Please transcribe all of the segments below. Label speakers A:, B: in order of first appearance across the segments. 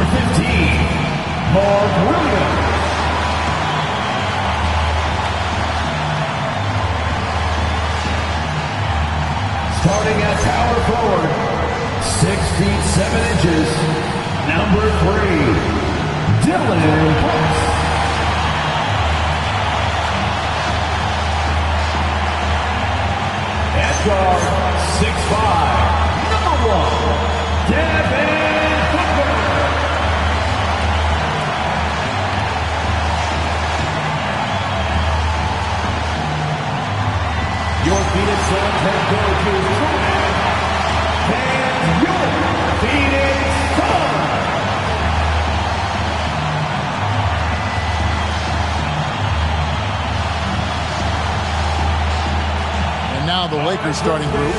A: Number 15, Mark Williams. Starting at power forward, 6 feet 7 inches, number 3, Dylan Brooks. At guard, 6'5", number 1, Devin Booker. Your Phoenix Suns head coach is Kunad, and your Phoenix Suns.
B: And now the Lakers starting group.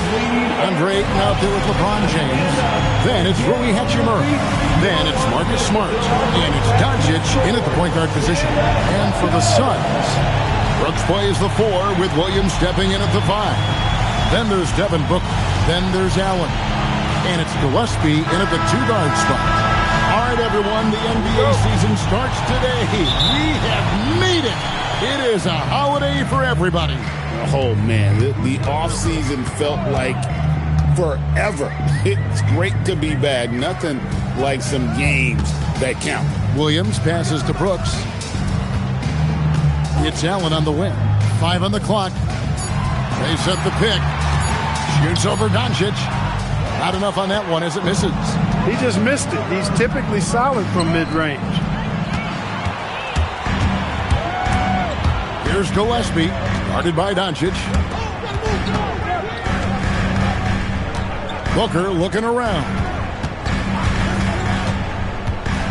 B: Andre Ayton out there with LeBron James. Then it's Rui Hachimura. Then it's Marcus Smart. And it's Doncic in at the point guard position. And for the Suns, Brooks plays the 4 with Williams stepping in at the 5. Then there's Devin Booker. Then there's Allen. And it's Gillespie in at the 2-guard spot. All right, everyone, the NBA season starts today. We have made it. It is a holiday for everybody.
C: Oh, man, the offseason felt like forever. It's great to be back. Nothing like some games that count.
B: Williams passes to Brooks. It's Allen on the wing. 5 on the clock. They set the pick. Shoots over Doncic. Not enough on that one as it misses.
D: He just missed it. He's typically solid from mid-range.
B: Here's Gillespie, guarded by Doncic. Booker looking around.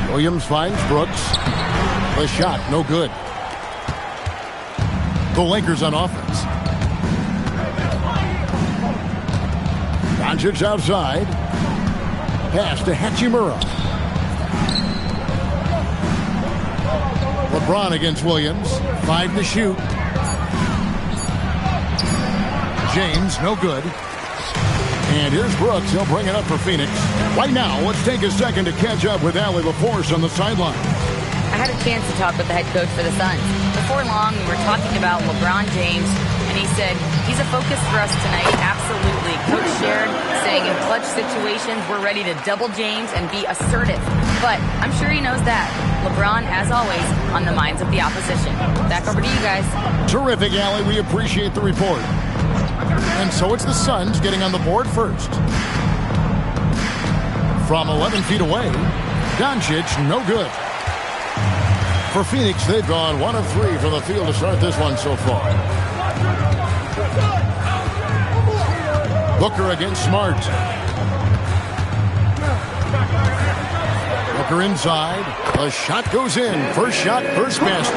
B: Williams finds Brooks. The shot, no good. The Lakers on offense. Doncic outside. Pass to Hachimura. LeBron against Williams. 5 to shoot. James, no good. And here's Brooks. He'll bring it up for Phoenix. Right now, let's take a second to catch up with Allie LaForce on the sideline.
E: I had a chance to talk with the head coach for the Suns. Before long, we were talking about LeBron James, and he said, he's a focus for us tonight. Absolutely. Coach shared, saying in clutch situations, we're ready to double James and be assertive. But I'm sure he knows that. LeBron, as always, on the minds of the opposition. Back over to you guys.
B: Terrific, Allie. We appreciate the report. And so it's the Suns getting on the board first. From 11 feet away, Doncic, no good. For Phoenix, they've gone 1 of 3 from the field to start this one so far. Booker against Smart. Booker inside. The shot goes in. First shot, first basket.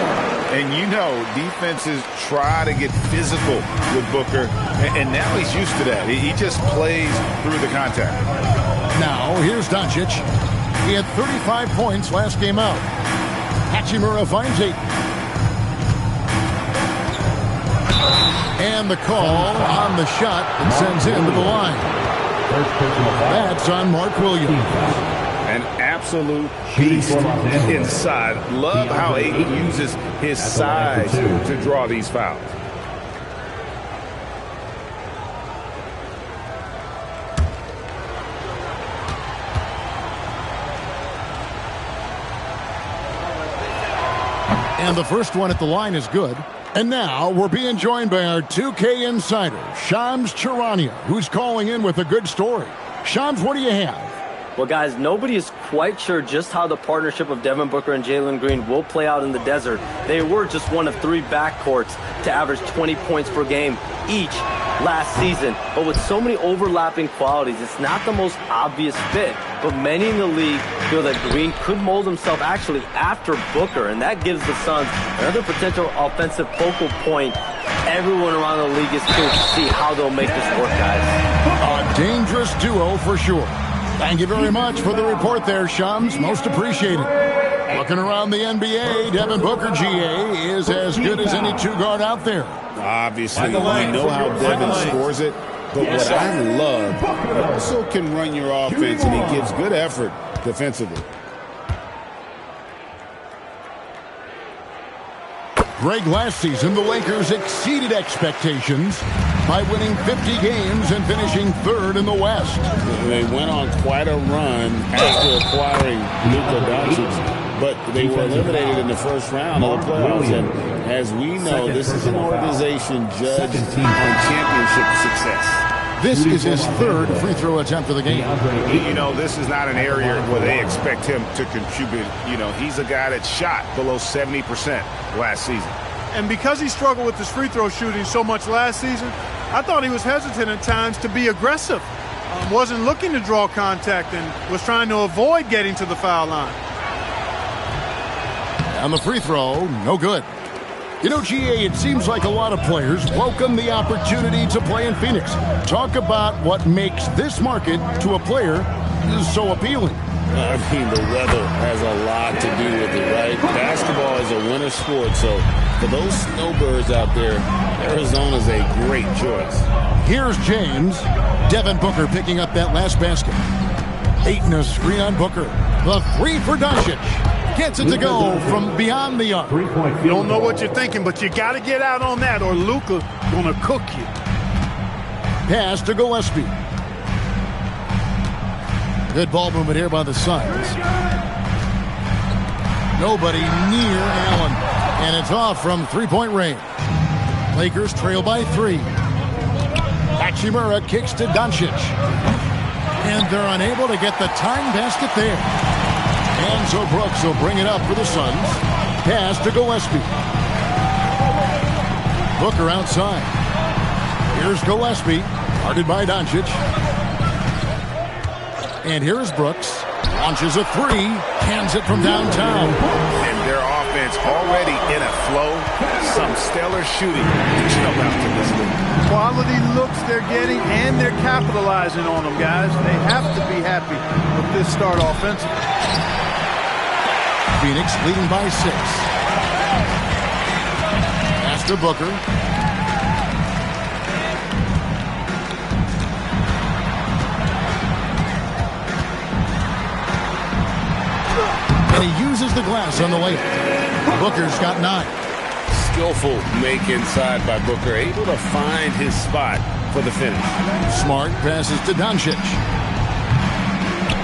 C: And you know, defenses try to get physical with Booker, and now he's used to that. He just plays through the contact.
B: Now, here's Doncic. He had 35 points last game out. Hachimura finds 8. And the call on the shot that sends him to the line. That's on Mark Williams.
C: An absolute beast inside. Love how Ayton uses his size to draw these fouls.
B: And the first one at the line is good. And now we're being joined by our 2K insider, Shams Charania, who's calling in with a good story. Shams, what do you have?
F: Well, guys, nobody is quite sure just how the partnership of Devin Booker and Jalen Green will play out in the desert. They were just one of 3 backcourts to average 20 points per game each last season. But with so many overlapping qualities, it's not the most obvious fit. But many in the league feel that Green could mold himself actually after Booker, and that gives the Suns another potential offensive focal point. Everyone around the league is curious to see how they'll make this work, guys.
B: A dangerous duo for sure. Thank you very much for the report there, Shams. Most appreciated. Looking around the NBA, Devin Booker, GA, is as good as any 2-guard out there.
C: Obviously, we know how Devin scores it, but what I love, he also can run your offense, and he gives good effort defensively.
B: Greg, last season, the Lakers exceeded expectations by winning 50 games and finishing third in the West.
C: They went on quite a run after acquiring Luka Doncic, but they were eliminated in the first round of the playoffs. And as we know, this is an organization judged on championship success.
B: This is his third free throw attempt of the game.
G: You know, this is not an area where they expect him to contribute. You know, he's a guy that shot below 70% last season.
D: And because he struggled with his free throw shooting so much last season, I thought he was hesitant at times to be aggressive. Wasn't looking to draw contact and was trying to avoid getting to the foul line.
B: And the free throw, no good. You know, GA, it seems like a lot of players welcome the opportunity to play in Phoenix. Talk about what makes this market to a player so appealing.
C: I mean, the weather has a lot to do with it, right? Basketball is a winter sport, so for those snowbirds out there, Arizona's a great choice.
B: Here's James. Devin Booker picking up that last basket. Ayton a screen on Booker. The three for Doncic. Gets it to go from beyond the arc.
D: You don't know what you're thinking, but you got to get out on that or Luka going to cook you.
B: Pass to Gillespie. Good ball movement here by the Suns. Nobody near Allen. And it's off from three-point range. Lakers trail by 3. Hachimura kicks to Doncic. And they're unable to get the tying basket there. And so Brooks will bring it up for the Suns. Pass to Gillespie. Booker outside. Here's Gillespie. Guarded by Doncic. And here's Brooks. Launches a 3. Cans it from downtown.
G: And their offense already in a flow. Some stellar shooting to jump out to this league.
D: Quality looks they're getting, and they're capitalizing on them, guys. They have to be happy with this start offensively.
B: Phoenix leading by 6. Pass to Booker. And he uses the glass on the layup. Booker's got 9.
C: Skillful make inside by Booker, able to find his spot for the finish.
B: Smart passes to Doncic.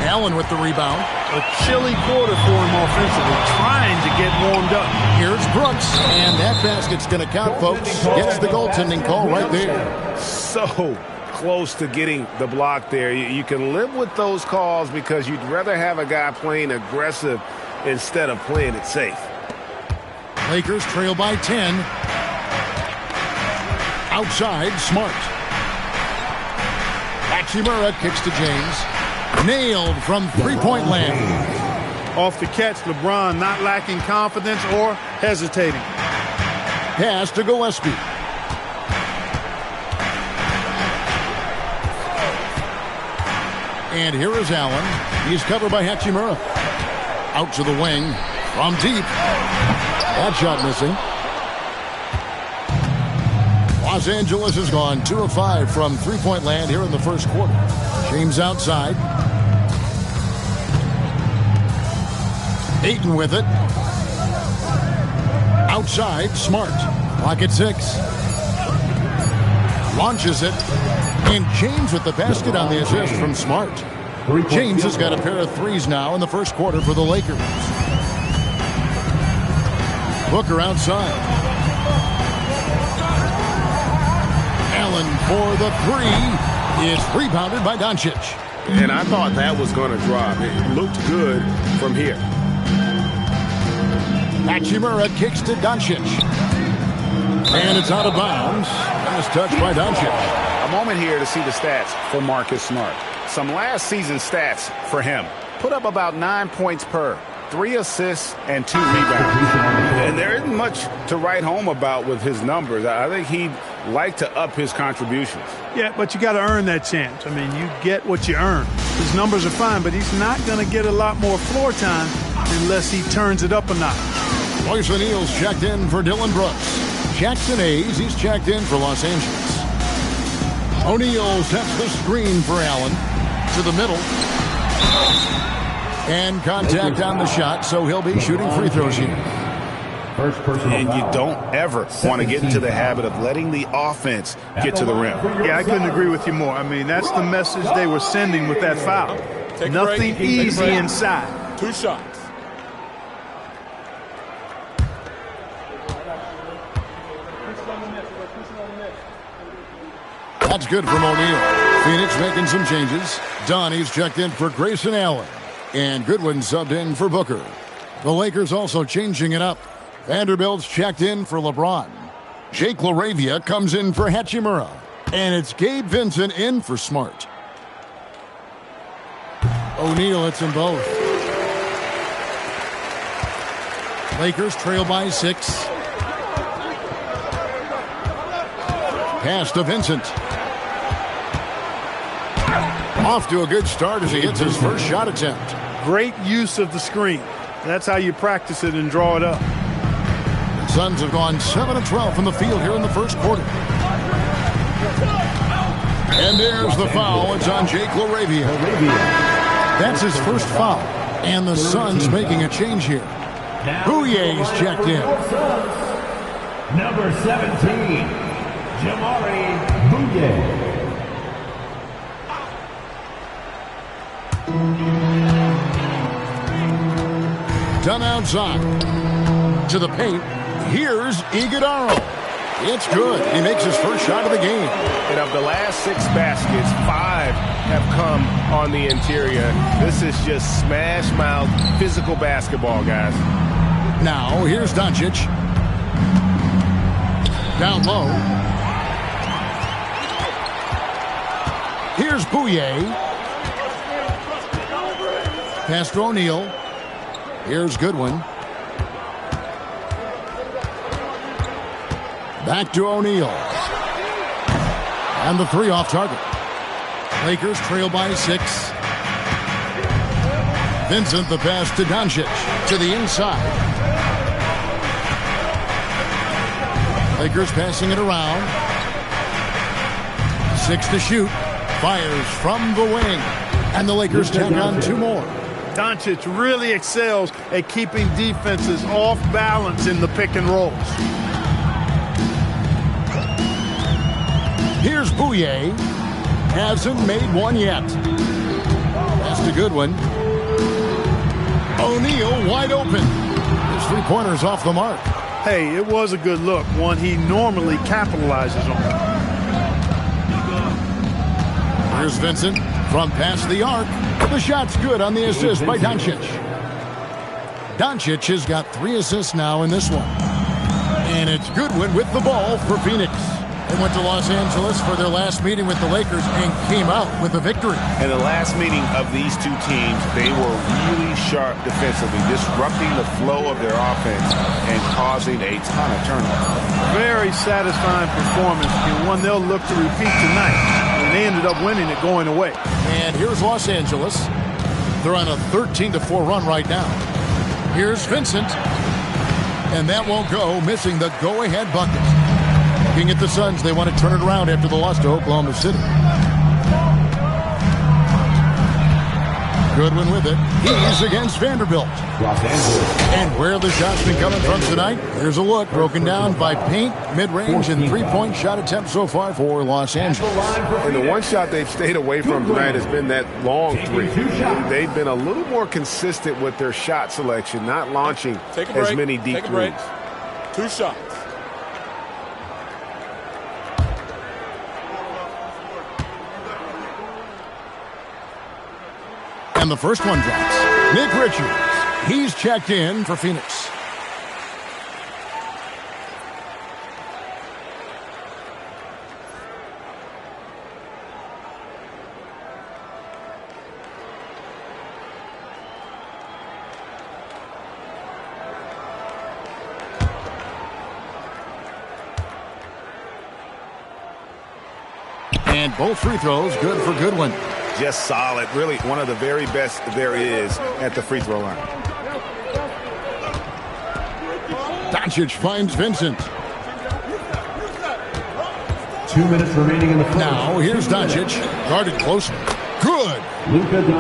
B: Allen with the rebound.
D: A chilly quarter for him offensively, trying to get warmed up.
B: Here's Brooks, and that basket's going to count, folks. Gets the goaltending call right there.
G: So close to getting the block there. You can live with those calls because you'd rather have a guy playing aggressive instead of playing it safe.
B: Lakers trail by 10. Outside, Smart. Hachimura kicks to James. Nailed from three-point land.
D: Off the catch, LeBron not lacking confidence or hesitating.
B: Pass to Gillespie. And here is Allen. He's covered by Hachimura. Out to the wing. From deep. That shot missing. Los Angeles has gone 2 of 5 from three-point land here in the first quarter. James outside. Ayton with it. Outside, Smart. Clock at 6. Launches it. And James with the basket on the assist from Smart. James has got a pair of threes now in the first quarter for the Lakers. Booker outside. Allen for the 3. It's rebounded by Doncic.
G: And I thought that was going to drop. It looked good from here.
B: Hachimura kicks to Doncic. And it's out of bounds. Last touch by Doncic.
G: A moment here to see the stats for Marcus Smart. Some last season stats for him. Put up about 9 points per, 3 assists, and 2 rebounds. And there isn't much to write home about with his numbers. I think he'd like to up his contributions.
D: Yeah, but you got to earn that chance. I mean, you get what you earn. His numbers are fine, but he's not going to get a lot more floor time unless he turns it up a notch.
B: Royce O'Neal's checked in for Dylan Brooks. Jackson Hayes, he's checked in for Los Angeles. O'Neal sets the screen for Allen to the middle. And contact on the shot, so he'll be shooting free throws here.
A: First personal
G: And you
A: foul.
G: don't ever want to get into the habit of letting the offense get to the rim.
D: Yeah, I couldn't agree with you more. I mean, that's the message they were sending with that foul. Nothing easy inside.
C: 2 shots.
B: That's good from O'Neal. Phoenix making some changes. Donnie's checked in for Grayson Allen. And Goodwin subbed in for Booker. The Lakers also changing it up. Vanderbilt's checked in for LeBron. Jake LaRavia comes in for Hachimura. And it's Gabe Vincent in for Smart. O'Neal hits them both. Lakers trail by 6. Pass to Vincent. Off to a good start as he hits his first shot attempt.
D: Great use of the screen. That's how you practice it and draw it up.
B: The Suns have gone 7 of 12 from the field here in the first quarter. And there's the foul. It's on Jake LaRavia. That's his first foul. And the Suns making a change here. Bouyer's checked in.
A: Number 17, Jamari Bouye.
B: Done outside. To the paint. Here's Iguodala. It's good. He makes his first shot of the game.
H: And of the last 6 baskets, 5 have come on the interior. This is just smash mouth physical basketball, guys.
B: Now, here's Doncic. Down low. Here's Bouye. Pass to O'Neal. Here's Goodwin. Back to O'Neal. And the 3 off target. Lakers trail by 6. Vincent the pass to Doncic. To the inside. Lakers passing it around. 6 to shoot. Fires from the wing. And the Lakers tack on 2 more.
D: Doncic really excels at keeping defenses off balance in the pick and rolls.
B: Here's Bouye. Hasn't made one yet. Pass to Goodwin. O'Neal wide open. His 3-pointer's off the mark.
D: Hey, it was a good look, one he normally capitalizes on.
B: Here's Vincent from past the arc. The shot's good on the assist by Doncic. Doncic has got 3 assists now in this one. And it's Goodwin with the ball for Phoenix. They went to Los Angeles for their last meeting with the Lakers and came out with a victory.
H: In the last meeting of these 2 teams, they were really sharp defensively, disrupting the flow of their offense and causing a ton of turnovers.
D: Very satisfying performance, and one they'll look to repeat tonight. And they ended up winning it going away.
B: And here's Los Angeles. They're on a 13-4 run right now. Here's Vincent. And that won't go, missing the go-ahead bucket. Looking at the Suns, they want to turn it around after the loss to Oklahoma City. Goodwin with it. He's against Vanderbilt.
A: Los Angeles.
B: And where the shots been coming from tonight? Here's a look broken down by paint, mid-range, and 3-point shot attempts so far for Los Angeles.
H: And the one shot they've stayed away from tonight has been that long 3. They've been a little more consistent with their shot selection, not launching as many deep threes.
C: 2 shots.
B: And the first one drops. Nick Richards. He's checked in for Phoenix. And both free throws good for Goodwin.
H: Just solid. Really one of the very best there is at the free throw line.
B: Doncic finds Vincent.
A: 2 minutes remaining in the first.
B: Now here's Doncic. Guarded closely. Good.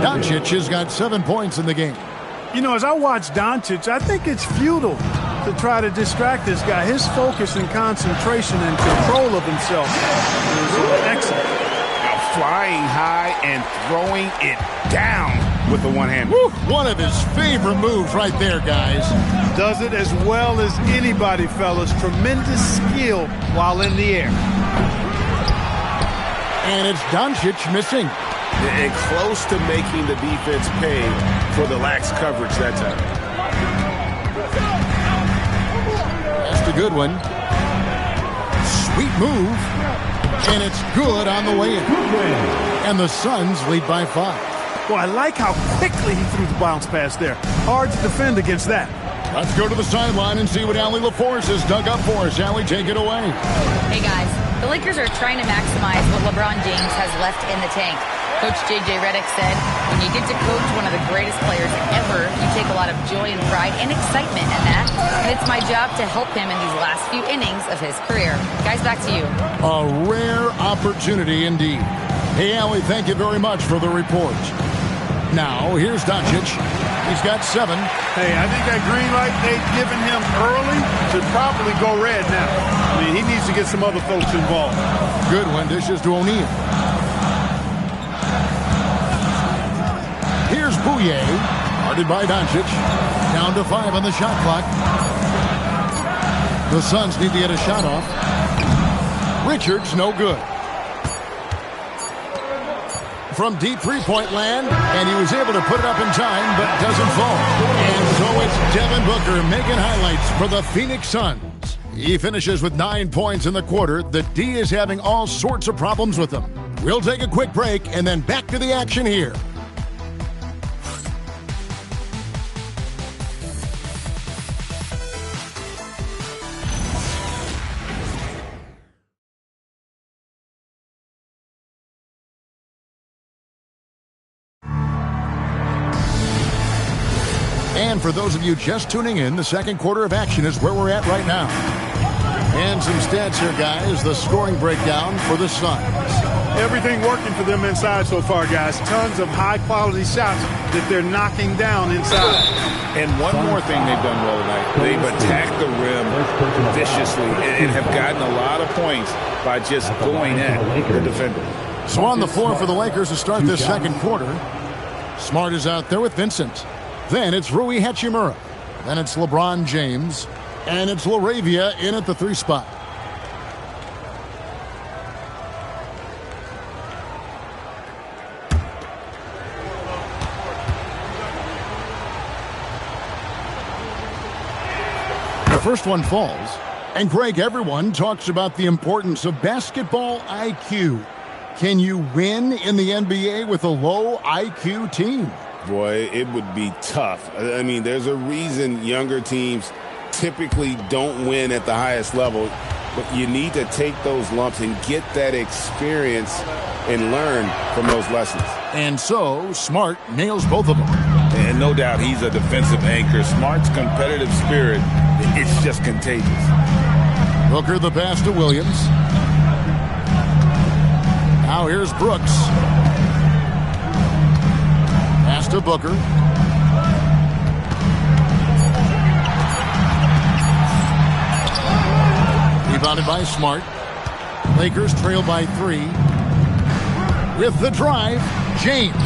B: Doncic has got 7 points in the game.
D: You know, as I watch Doncic, I think it's futile to try to distract this guy. His focus and concentration and control of himself is excellent.
G: Now flying high and throwing it down with the one-hand.
B: One of his favorite moves right there, guys.
D: Does it as well as anybody, fellas. Tremendous skill while in the air.
B: And it's Doncic missing.
H: And close to making the defense pay for the lax coverage that time.
B: That's a good one. Sweet move. And it's good on the way in. And the Suns lead by 5.
D: Well, I like how quickly he threw the bounce pass there. Hard to defend against that.
B: Let's go to the sideline and see what Allie LaForce has dug up for us. Allie, take it away.
E: Hey, guys. The Lakers are trying to maximize what LeBron James has left in the tank. Coach J.J. Redick said, when you get to coach one of the greatest players ever, you take a lot of joy and pride and excitement in that. And it's my job to help him in these last few innings of his career. Guys, back to you.
B: A rare opportunity indeed. Hey, Allie, thank you very much for the report. Now, here's Doncic. He's got 7.
D: Hey, I think that green light they've given him early should probably go red now. I mean, he needs to get some other folks involved.
B: Good one. Dishes to O'Neal. Here's Bouye. Guarded by Doncic. Down to 5 on the shot clock. The Suns need to get a shot off. Richards, no good. From deep three-point land, and he was able to put it up in time, but doesn't fall. And so it's Devin Booker making highlights for the Phoenix Suns. He finishes with 9 points in the quarter. The D is having all sorts of problems with him. We'll take a quick break and then back to the action here. And for those of you just tuning in, the second quarter of action is where we're at right now. And some stats here, guys. The scoring breakdown for the Suns.
D: Everything working for them inside so far, guys. Tons of high-quality shots that they're knocking down inside.
G: And one more thing they've done well tonight. They've attacked the rim viciously and have gotten a lot of points by just going at the defender.
B: So on the floor for the Lakers to start this second quarter. Smart is out there with Vincent. Then it's Rui Hachimura. Then it's LeBron James. And it's LaRavia in at the 3 spot. The first one falls. And Greg, everyone talks about the importance of basketball IQ. Can you win in the NBA with a low IQ team?
C: Boy, it would be tough. I mean, there's a reason younger teams typically don't win at the highest level, but you need to take those lumps and get that experience and learn from those lessons.
B: And so, Smart nails both of them.
G: And no doubt he's a defensive anchor. Smart's competitive spirit, it's just contagious.
B: Booker the pass to Williams. Now here's Brooks. Pass to Booker. Rebounded by Smart. Lakers trail by 3. With the drive, James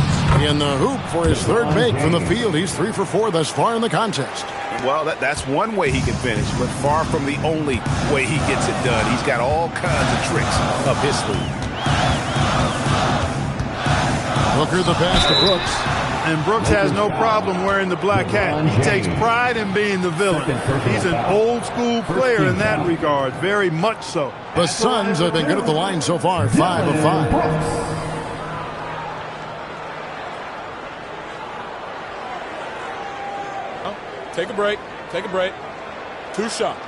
B: in the hoop for his third make from the field. He's 3 for 4 thus far in the contest.
G: Well, that's one way he can finish, but far from the only way he gets it done. He's got all kinds of tricks up his sleeve.
B: Booker the pass to Brooks.
D: And Brooks has no problem wearing the black hat. He takes pride in being the villain. He's an old-school player in that regard, very much so.
B: The Suns have been good at the line so far, 5 of 5.
I: Take a break. Take a break. 2 shots.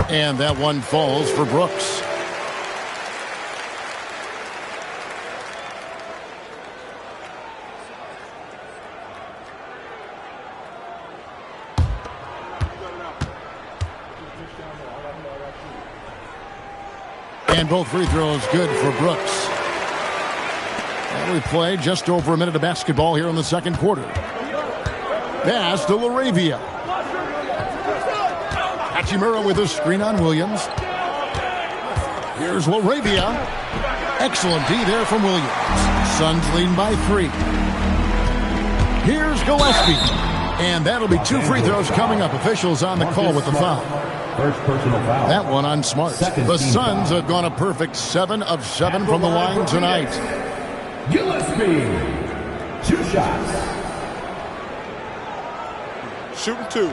B: And that one falls for Brooks. And both free throws good for Brooks. And we play just over a minute of basketball here in the second quarter. Pass to Laravia. Hachimura with a screen on Williams. Here's Laravia. Excellent D there from Williams. Suns leading by 3. Here's Gillespie. And that'll be 2 free throws coming up. Officials on the call with the foul.
A: First personal foul.
B: That one on Smart. The Suns have gone a perfect 7 of 7 from the line tonight.
A: Gillespie. 2 shots.
I: Shooting 2.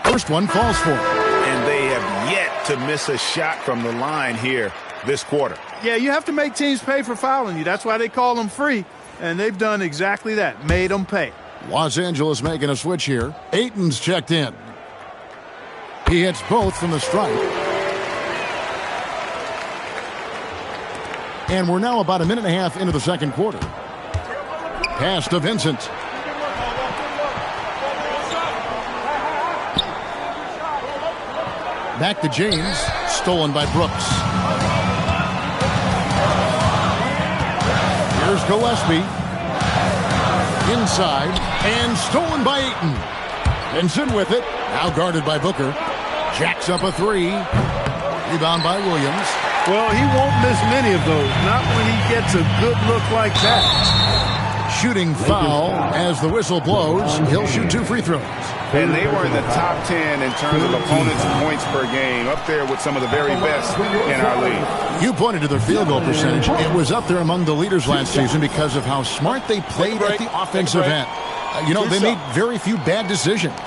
B: First one falls for him.
G: And they have yet to miss a shot from the line here this quarter.
D: Yeah, you have to make teams pay for fouling you. That's why they call them free. And they've done exactly that, made them pay.
B: Los Angeles making a switch here. Ayton's checked in. He hits both from the stripe. And we're now about a minute and a half into the second quarter. Pass to Vincent. Back to James. Stolen by Brooks. Here's Gillespie. Inside. And stolen by Ayton. Vincent with it. Now guarded by Booker. Jacks up a 3. Rebound by Williams.
D: Well, he won't miss many of those. Not when he gets a good look like that.
B: Shooting foul as the whistle blows. He'll shoot 2 free throws.
G: And they were in the top 10 in terms of opponents' points per game, up there with some of the very best in our league.
B: You pointed to their field goal percentage. It was up there among the leaders last season because of how smart they played at the offensive end. They made very few bad decisions.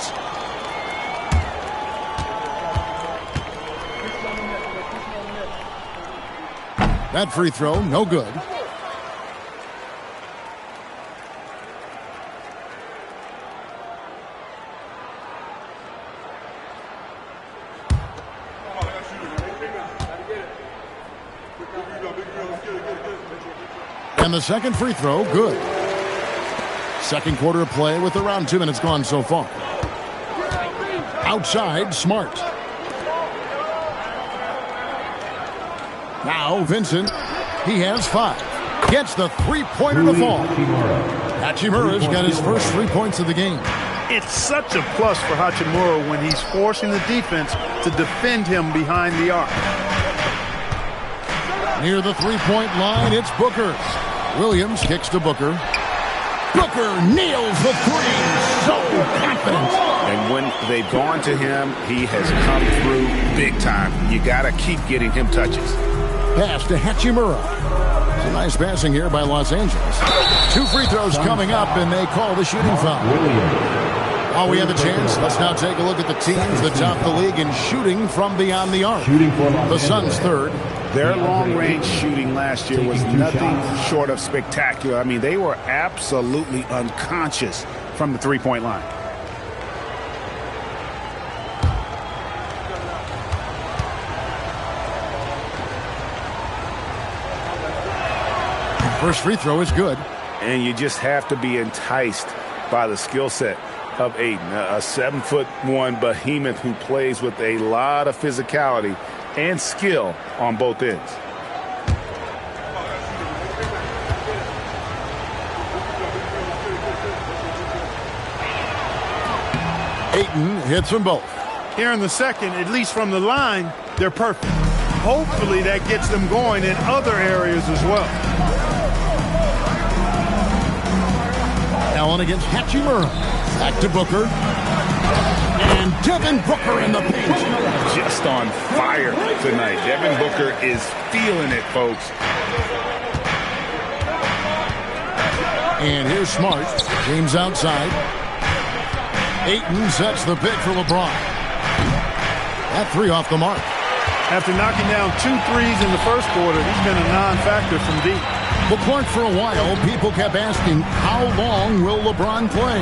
B: That free throw, no good. And the second free throw, good. Second quarter of play with around 2 minutes gone so far. Outside, Smart. Now Vincent, he has 5. Gets the three-pointer to fall. Hachimura's got his first 3 points of the game.
D: It's such a plus for Hachimura when he's forcing the defense to defend him behind the arc.
B: Near the three-point line, it's Booker. Williams kicks to Booker. Booker nails the 3. So confident.
G: And when they've gone to him, he has come through big time. You got to keep getting him touches.
B: Pass to Hachimura. It's a nice passing here by Los Angeles. 2 free throws coming up, and they call the shooting foul. While we have a chance, let's now take a look at the teams that top the league in shooting from beyond the arc. The Suns third.
G: Their long-range shooting last year was nothing short of spectacular. I mean, they were absolutely unconscious from the three-point line.
B: First free throw is good.
G: And you just have to be enticed by the skill set of Ayton, a 7'1" behemoth who plays with a lot of physicality and skill on both ends.
B: Ayton hits them both.
D: Here in the second, at least from the line, they're perfect. Hopefully that gets them going in other areas as well.
B: Allen against Hachimura. Back to Booker. And Devin Booker in the paint.
G: Just on fire tonight. Devin Booker is feeling it, folks.
B: And here's Smart. James outside. Ayton sets the pick for LeBron. That 3 off the mark.
D: After knocking down 2 threes in the first quarter, he's been a non-factor from deep.
B: Well, Clark, for a while, people kept asking, how long will LeBron play?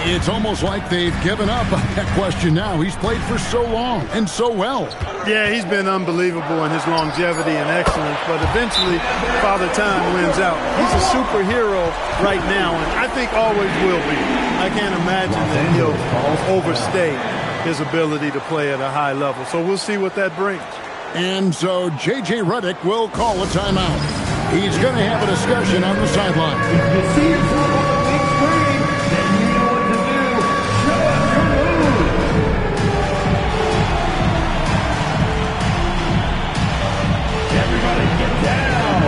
B: It's almost like they've given up on that question now. He's played for so long and so well.
D: Yeah, he's been unbelievable in his longevity and excellence, but eventually Father Time wins out. He's a superhero right now, and I think always will be. I can't imagine that he'll overstay his ability to play at a high level. So we'll see what that brings.
B: And so J.J. Redick will call a timeout. He's going to have a discussion on the sideline.
A: If you see yourself on the big screen, then you know what to do. Show us your move. Everybody get down.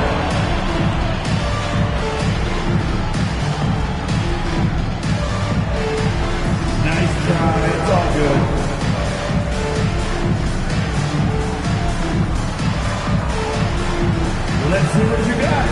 A: Nice try. It's all good. Let's see what you got.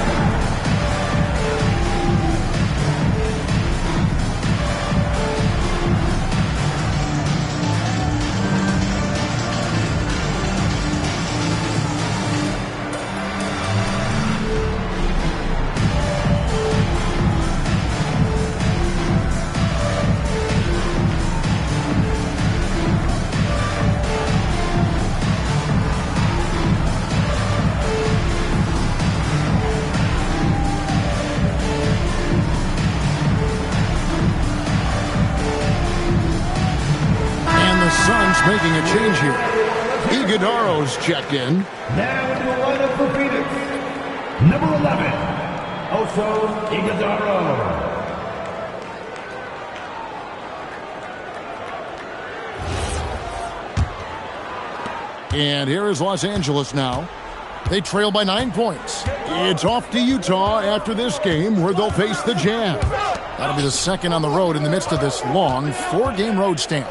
B: Making a change here. Iguodaro's checked in.
A: Now into the lineup for Phoenix. Number 11, also Iguodaro.
B: And here is Los Angeles now. They trail by 9 points. It's off to Utah after this game where they'll face the Jazz. That'll be the second on the road in the midst of this long 4-game road stamp.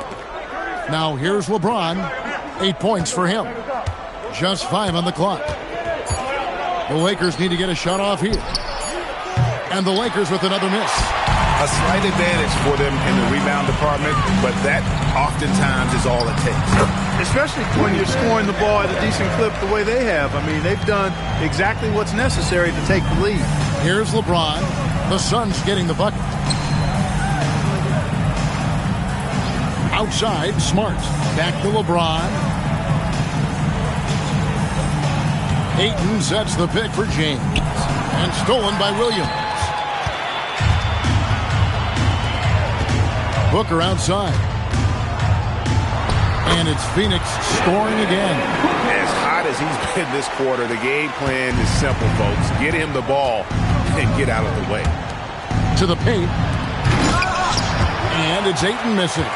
B: Now here's LeBron. 8 points for him. Just 5 on the clock. The Lakers need to get a shot off here. And the Lakers with another miss.
G: A slight advantage for them in the rebound department, but that oftentimes is all it takes.
D: Especially when you're scoring the ball at a decent clip the way they have. I mean, they've done exactly what's necessary to take the lead.
B: Here's LeBron. The Suns getting the bucket. Outside, Smart. Back to LeBron. Ayton sets the pick for James. And stolen by Williams. Booker outside. And it's Phoenix scoring again.
G: As hot as he's been this quarter, the game plan is simple, folks. Get him the ball and get out of the way.
B: To the paint. And it's Ayton missing.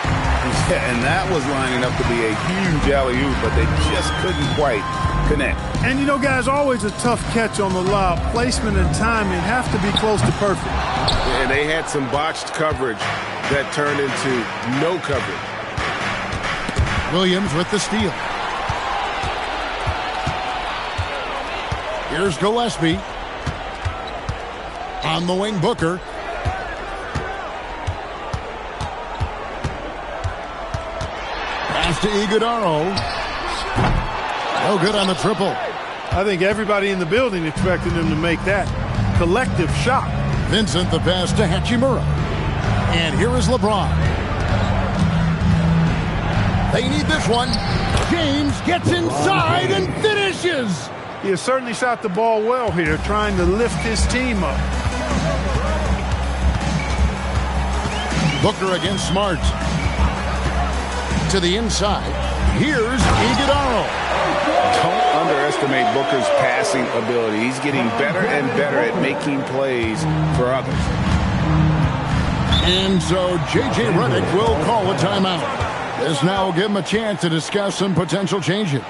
G: Yeah, and that was lining up to be a huge alley-oop, but they just couldn't quite connect.
D: And, you know, guys, always a tough catch on the lob. Placement and timing have to be close to perfect.
H: And they had some botched coverage that turned into no coverage.
B: Williams with the steal. Here's Gillespie. On the wing, Booker. Pass to Iguodaro. No good on the triple.
D: I think everybody in the building expected him to make that collective shot.
B: Vincent the pass to Hachimura. And here is LeBron. They need this one. James gets inside and finishes.
D: He has certainly shot the ball well here, trying to lift his team up.
B: Booker against Smart. To the inside. Here's Iguodaro.
G: Don't underestimate Booker's passing ability. He's getting better and better at making plays for others.
B: And so J.J. Redick will call a timeout. This now will give him a chance to discuss some potential changes.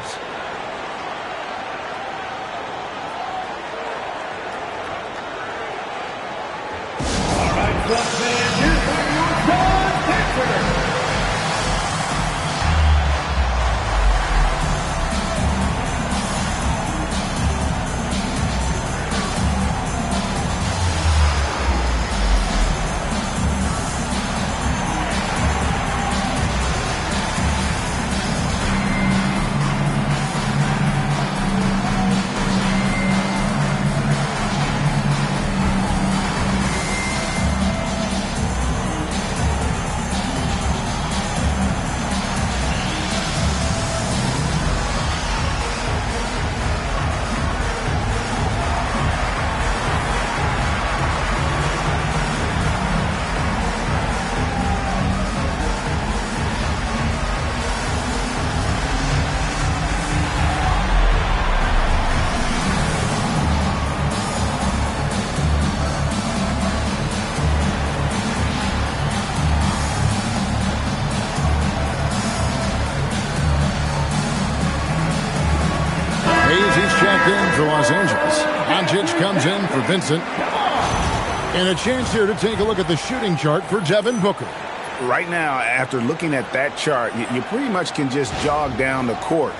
A: All right, Bucks fans, here's what you've done, Texas.
B: for Los Angeles. Doncic comes in for Vincent. And a chance here to take a look at the shooting chart for Devin Booker.
G: Right now, after looking at that chart, you pretty much can just jog down the court.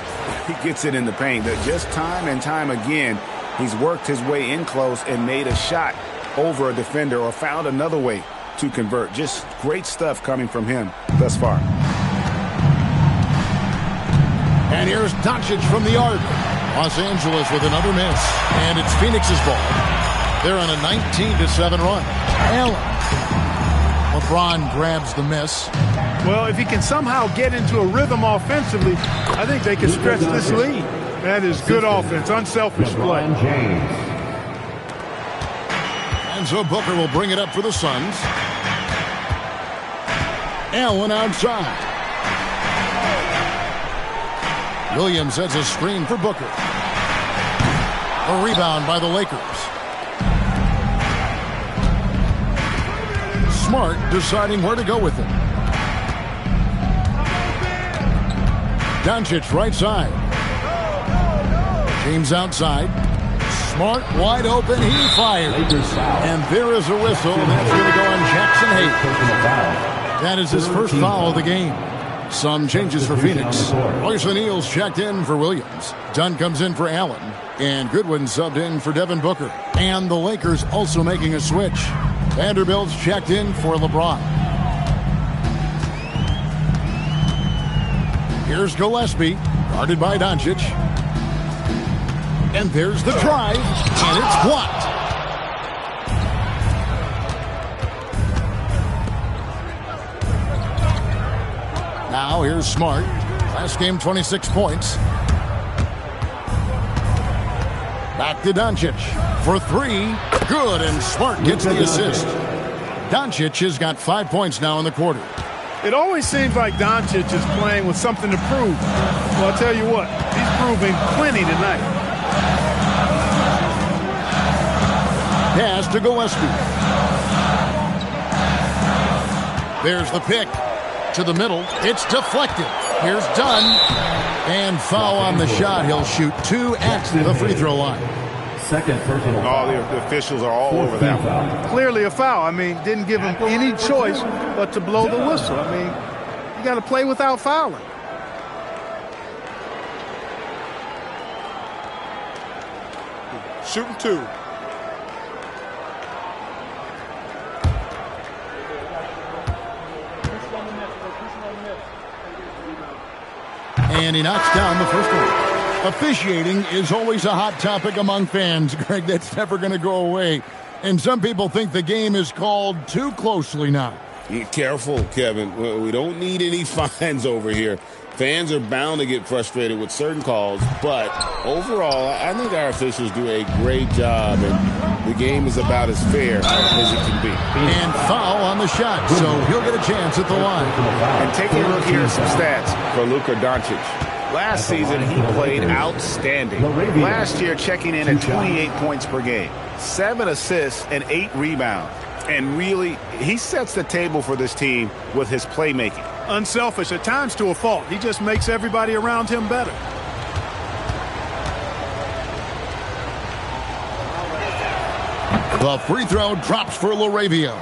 G: He gets it in the paint. Just time and time again, he's worked his way in close and made a shot over a defender or found another way to convert. Just great stuff coming from him thus far.
B: And here's Doncic from the arc. Los Angeles with another miss. And it's Phoenix's ball. They're on a 19-7 run. Allen. LeBron grabs the miss.
D: Well, if he can somehow get into a rhythm offensively, I think they can stretch this lead. That is good offense, unselfish play.
B: And so Booker will bring it up for the Suns. Allen outside. Williams has a screen for Booker. A rebound by the Lakers. Smart deciding where to go with it. Doncic right side. James outside. Smart wide open. He fires. And there is a whistle. That's going to go on Jackson Hayes. That is his first foul of the game. Some changes for Phoenix. Royce O'Neal's checked in for Williams. Dunn comes in for Allen. And Goodwin subbed in for Devin Booker. And the Lakers also making a switch. Vanderbilt's checked in for LeBron. Here's Gillespie, guarded by Doncic. And there's the drive, and it's blocked. Now here's Smart. Last game, 26 points. Back to Doncic for three. Good, and Smart gets the assist. Doncic has got 5 points now in the quarter.
D: It always seems like Doncic is playing with something to prove. Well, I'll tell you what, he's proving plenty tonight.
B: Pass to Gillespie. There's the pick. To the middle. It's deflected. Here's Dunn. And foul on the shot. He'll shoot 2 at the free throw line.
A: Second personal foul.
G: All the officials are all over that one.
D: Clearly a foul. I mean, didn't give him any choice but to blow the whistle. I mean, you got to play without fouling.
I: Shooting 2.
B: And he knocks down the first one. Officiating is always a hot topic among fans, Greg. That's never going to go away. And some people think the game is called too closely now.
C: Be careful, Kevin. We don't need any fines over here. Fans are bound to get frustrated with certain calls, but overall, I think our officials do a great job, and the game is about as fair as it can be.
B: And foul on the shot, so he'll get a chance at the line.
G: And taking a look here at some stats for Luka Doncic. Last season, he played outstanding. Last year, checking in at 28 points per game, 7 assists, and 8 rebounds. And really, he sets the table for this team with his playmaking.
D: Unselfish, at times to a fault. He just makes everybody around him better.
B: The free throw drops for LaRavia.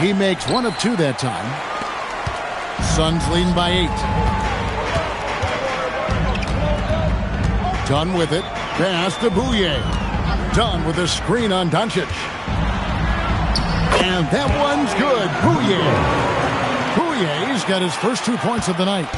B: He makes 1 of 2 that time. Suns leading by 8. Dunn with it. Pass to Bouye. Dunn with a screen on Doncic. And that one's good. Bouye's got his first 2 points of the night.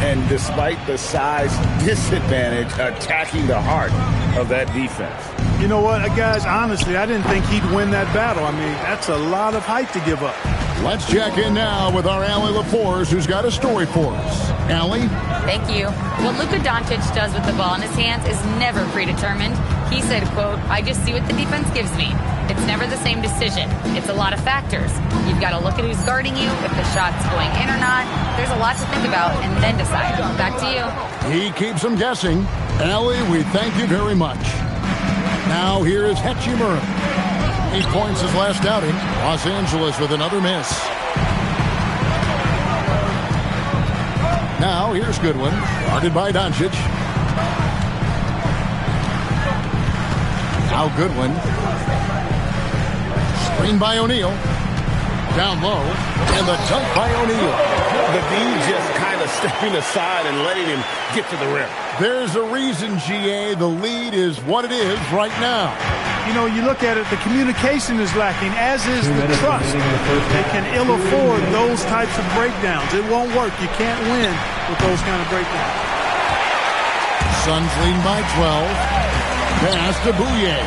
C: And despite the size disadvantage, attacking the heart of that defense.
D: You know what, guys, honestly, I didn't think he'd win that battle. I mean, that's a lot of height to give up.
B: Let's check in now with our Allie LaForce, who's got a story for us. Allie?
E: Thank you. What Luka Doncic does with the ball in his hands is never predetermined. He said, quote, "I just see what the defense gives me." It's never the same decision. It's a lot of factors. You've got to look at who's guarding you, if the shot's going in or not. There's a lot to think about, and then decide. Back to you.
B: He keeps them guessing. Allie, we thank you very much. Now here is Hachimura. 8 points his last outing. Los Angeles with another miss. Now here's Goodwin, guarded by Doncic. Now Goodwin. Screen by O'Neal. Down low. And the dunk by O'Neal.
C: The D just kind of stepping aside and letting him get to the rim.
B: There's a reason, GA, the lead is what it is right now.
D: You know, you look at it, the communication is lacking, as is the trust. They can ill afford those types of breakdowns. It won't work. You can't win with those kind of breakdowns.
B: Suns leading by 12. Pass to Bouye.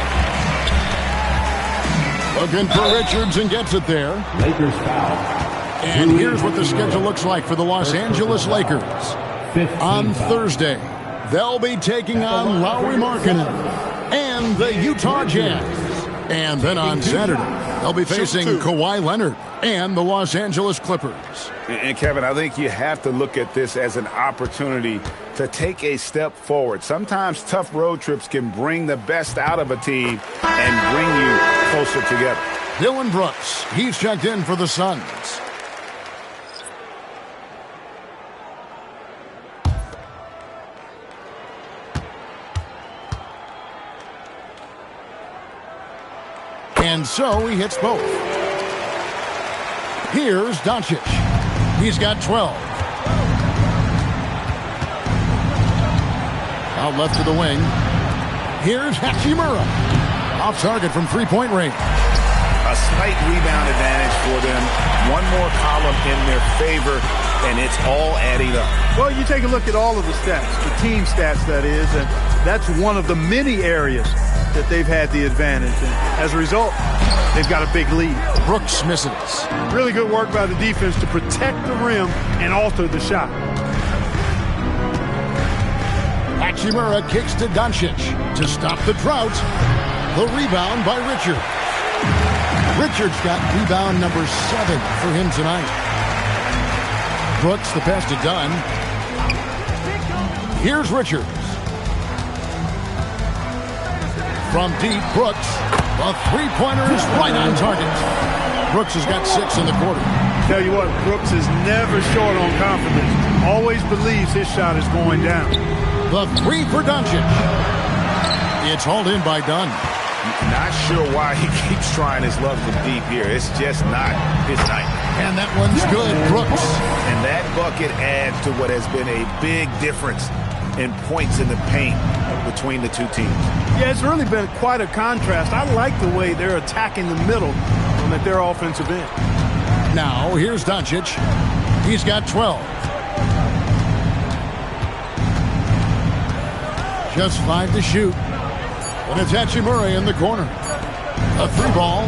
B: Looking for Richards and gets it there.
A: Lakers foul.
B: And here's what the schedule looks like for the Los Angeles Lakers. On Thursday, they'll be taking on Lauri Markkanen and the Utah Jazz. And then on Saturday, they'll be facing Kawhi Leonard and the Los Angeles Clippers.
G: And Kevin, I think you have to look at this as an opportunity to take a step forward. Sometimes tough road trips can bring the best out of a team and bring you closer together.
B: Dylan Brooks, he's checked in for the Suns. And so he hits both. Here's Doncic. He's got 12. Out left to the wing. Here's Hachimura. Off target from three-point range.
G: A slight rebound advantage for them. One more column in their favor, and it's all adding up.
D: Well, you take a look at all of the stats, the team stats, that is, and that's one of the many areas that they've had the advantage. And as a result, they've got a big lead.
B: Brooks misses.
D: Really good work by the defense to protect the rim and alter the shot.
B: Hachimura kicks to Doncic to stop the drought. The rebound by Richards. Richards got rebound number 7 for him tonight. Brooks, the pass to Dunn. Here's Richards. From deep, Brooks. The three-pointer is right on target. Brooks has got 6 in the quarter.
D: Tell you what, Brooks is never short on confidence. Always believes his shot is going down.
B: The three for Doncic. It's hauled in by Dunn.
G: Not sure why he keeps trying his luck from deep here. It's just not his night.
B: And that one's good, Brooks.
G: And that bucket adds to what has been a big difference in points in the paint between the two teams.
D: Yeah, it's really been quite a contrast. I like the way they're attacking the middle at their offensive end.
B: Now, here's Doncic. He's got 12. Just 5 to shoot. And it's Hachimura in the corner. A 3-ball.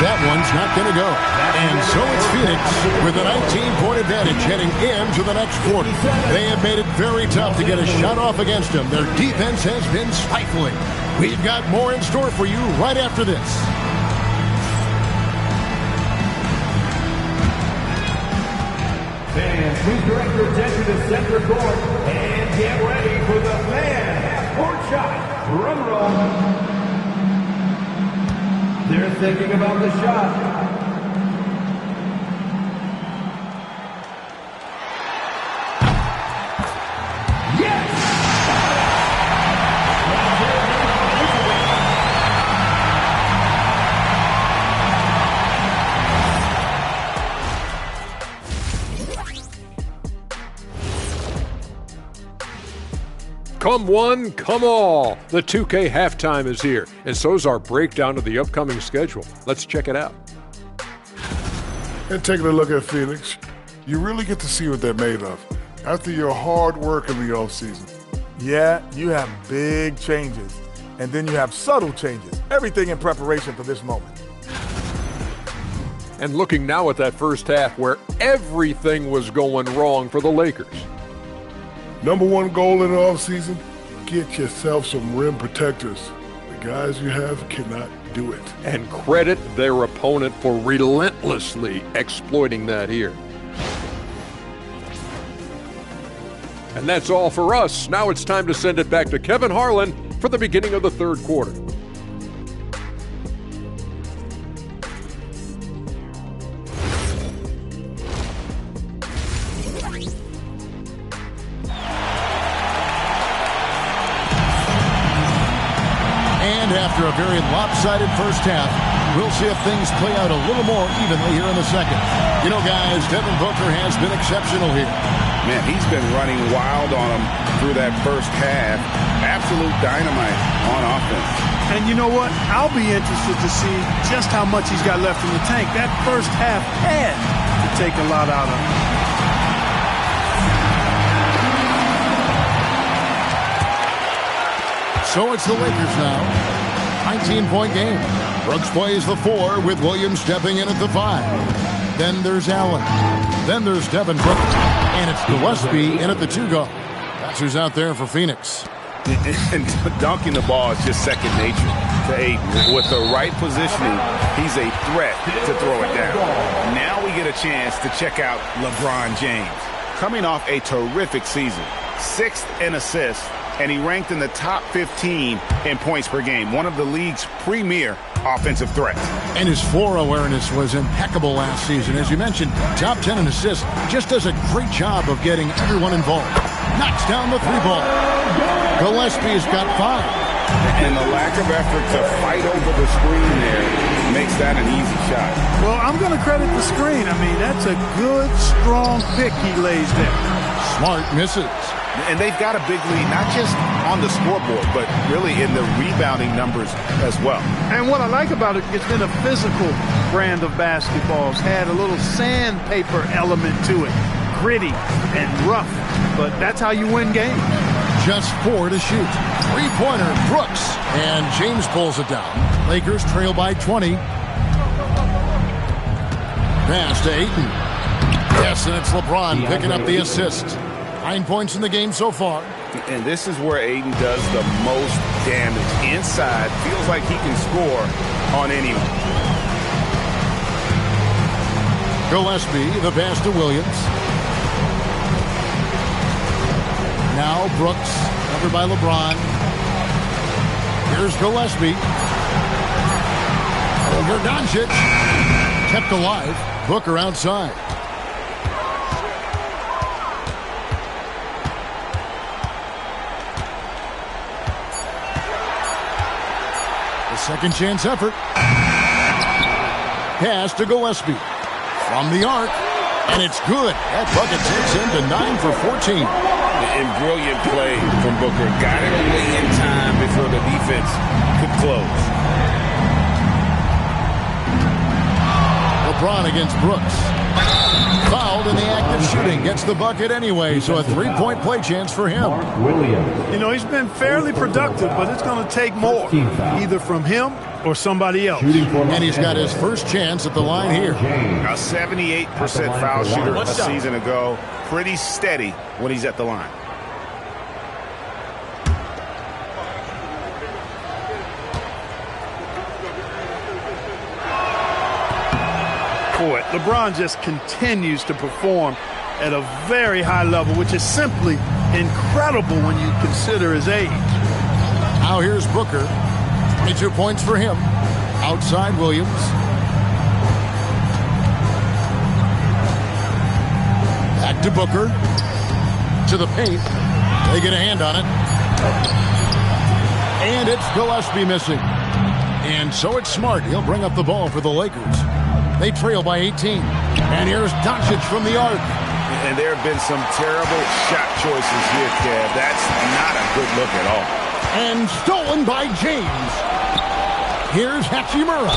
B: That one's not going to go. And so it's Phoenix with a 19-point advantage heading into the next quarter. They have made it very tough to get a shot off against them. Their defense has been stifling. We've got more in store for you right after this.
A: Fans, please direct your attention to center court and get ready for the fan half-court shot. Drum roll. They're thinking about the shot. Yes!
J: Come one, come all. The 2K halftime is here, and so is our breakdown of the upcoming schedule. Let's check it out.
K: And taking a look at Phoenix, you really get to see what they're made of after your hard work in the offseason.
L: Yeah, you have big changes, and then you have subtle changes. Everything in preparation for this moment.
J: And looking now at that first half where everything was going wrong for the Lakers.
K: Number one goal in the offseason, get yourself some rim protectors. The guys you have cannot do it.
J: And credit their opponent for relentlessly exploiting that here. And that's all for us. Now it's time to send it back to Kevin Harlan for the beginning of the third quarter.
B: And after a very lopsided first half, we'll see if things play out a little more evenly here in the second. You know, guys, Devin Booker has been exceptional here.
G: Man, he's been running wild on him through that first half. Absolute dynamite on offense.
D: And you know what? I'll be interested to see just how much he's got left in the tank. That first half had to take a lot out of him.
B: So it's the Lakers now. 19-point game. Brooks plays the 4 with Williams stepping in at the 5. Then there's Allen. Then there's Devin Booker. And it's Gillespie in at the 2 guard. That's who's out there for Phoenix.
G: And dunking the ball is just second nature to Ayton. With the right positioning, he's a threat to throw it down. Now we get a chance to check out LeBron James. Coming off a terrific season. 6th in assists. And he ranked in the top 15 in points per game, one of the league's premier offensive threats.
B: And his floor awareness was impeccable last season. As you mentioned, top 10 in assists. Just does a great job of getting everyone involved. Knocks down the 3-ball. Gillespie's got 5.
G: And the lack of effort to fight over the screen there makes that an easy shot.
D: Well, I'm going to credit the screen. I mean, that's a good, strong pick he lays there.
B: Smart misses.
G: And they've got a big lead, not just on the scoreboard, but really in the rebounding numbers as well.
D: And what I like about it, it's been a physical brand of basketball. It's had a little sandpaper element to it. Gritty and rough, but that's how you win games.
B: Just 4 to shoot. 3-pointer, Brooks. And James pulls it down. Lakers trail by 20. Pass to Ayton. Yes, and it's LeBron picking up the assist. 9 points in the game so far.
G: And this is where Ayton does the most damage. Inside, feels like he can score on anyone.
B: Gillespie, the pass to Williams. Now Brooks, covered by LeBron. Here's Gillespie. Over Doncic. Kept alive. Booker outside. Second chance effort. Pass to Gillespie. From the arc. And it's good. That bucket takes him to 9 for 14.
G: And brilliant play from Booker. Got it away in time before the defense could close.
B: LeBron against Brooks. Fouled in the act of shooting. Gets the bucket anyway, so a 3-point play chance for him.
D: You know, he's been fairly productive, but it's going to take more, either from him or somebody else.
B: And he's got his first chance at the line here.
G: A 78% foul shooter a season ago. Pretty steady when he's at the line.
D: Boy, LeBron just continues to perform at a very high level, which is simply incredible when you consider his age.
B: Now here's Booker. 22 points for him. Outside Williams. Back to Booker. To the paint. They get a hand on it. And it's Gillespie missing. And so it's Smart. He'll bring up the ball for the Lakers. They trail by 18. And here's Doncic from the arc.
G: And there have been some terrible shot choices here, Kev. That's not a good look at all.
B: And stolen by James. Here's Hachimura.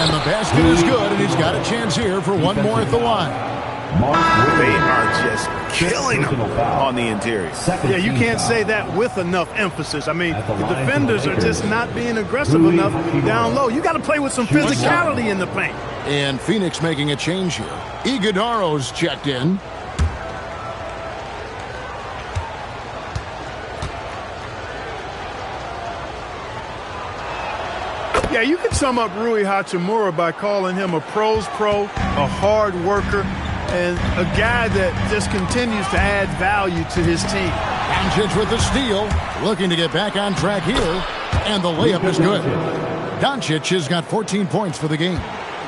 B: And the basket is good, and he's got a chance here for one more at the line.
G: They are just killing him on the interior.
D: Yeah, you can't say that with enough emphasis. I mean, the defenders are just not being aggressive enough down low. You got to play with some physicality in the paint.
B: And Phoenix making a change here. Iguodaro's checked in.
D: Yeah, Yeah, you could sum up Rui Hachimura by calling him a pro's pro, a hard worker, and a guy that just continues to add value to his team.
B: Doncic with the steal, looking to get back on track here, and the layup is good. Doncic has got 14 points for the game.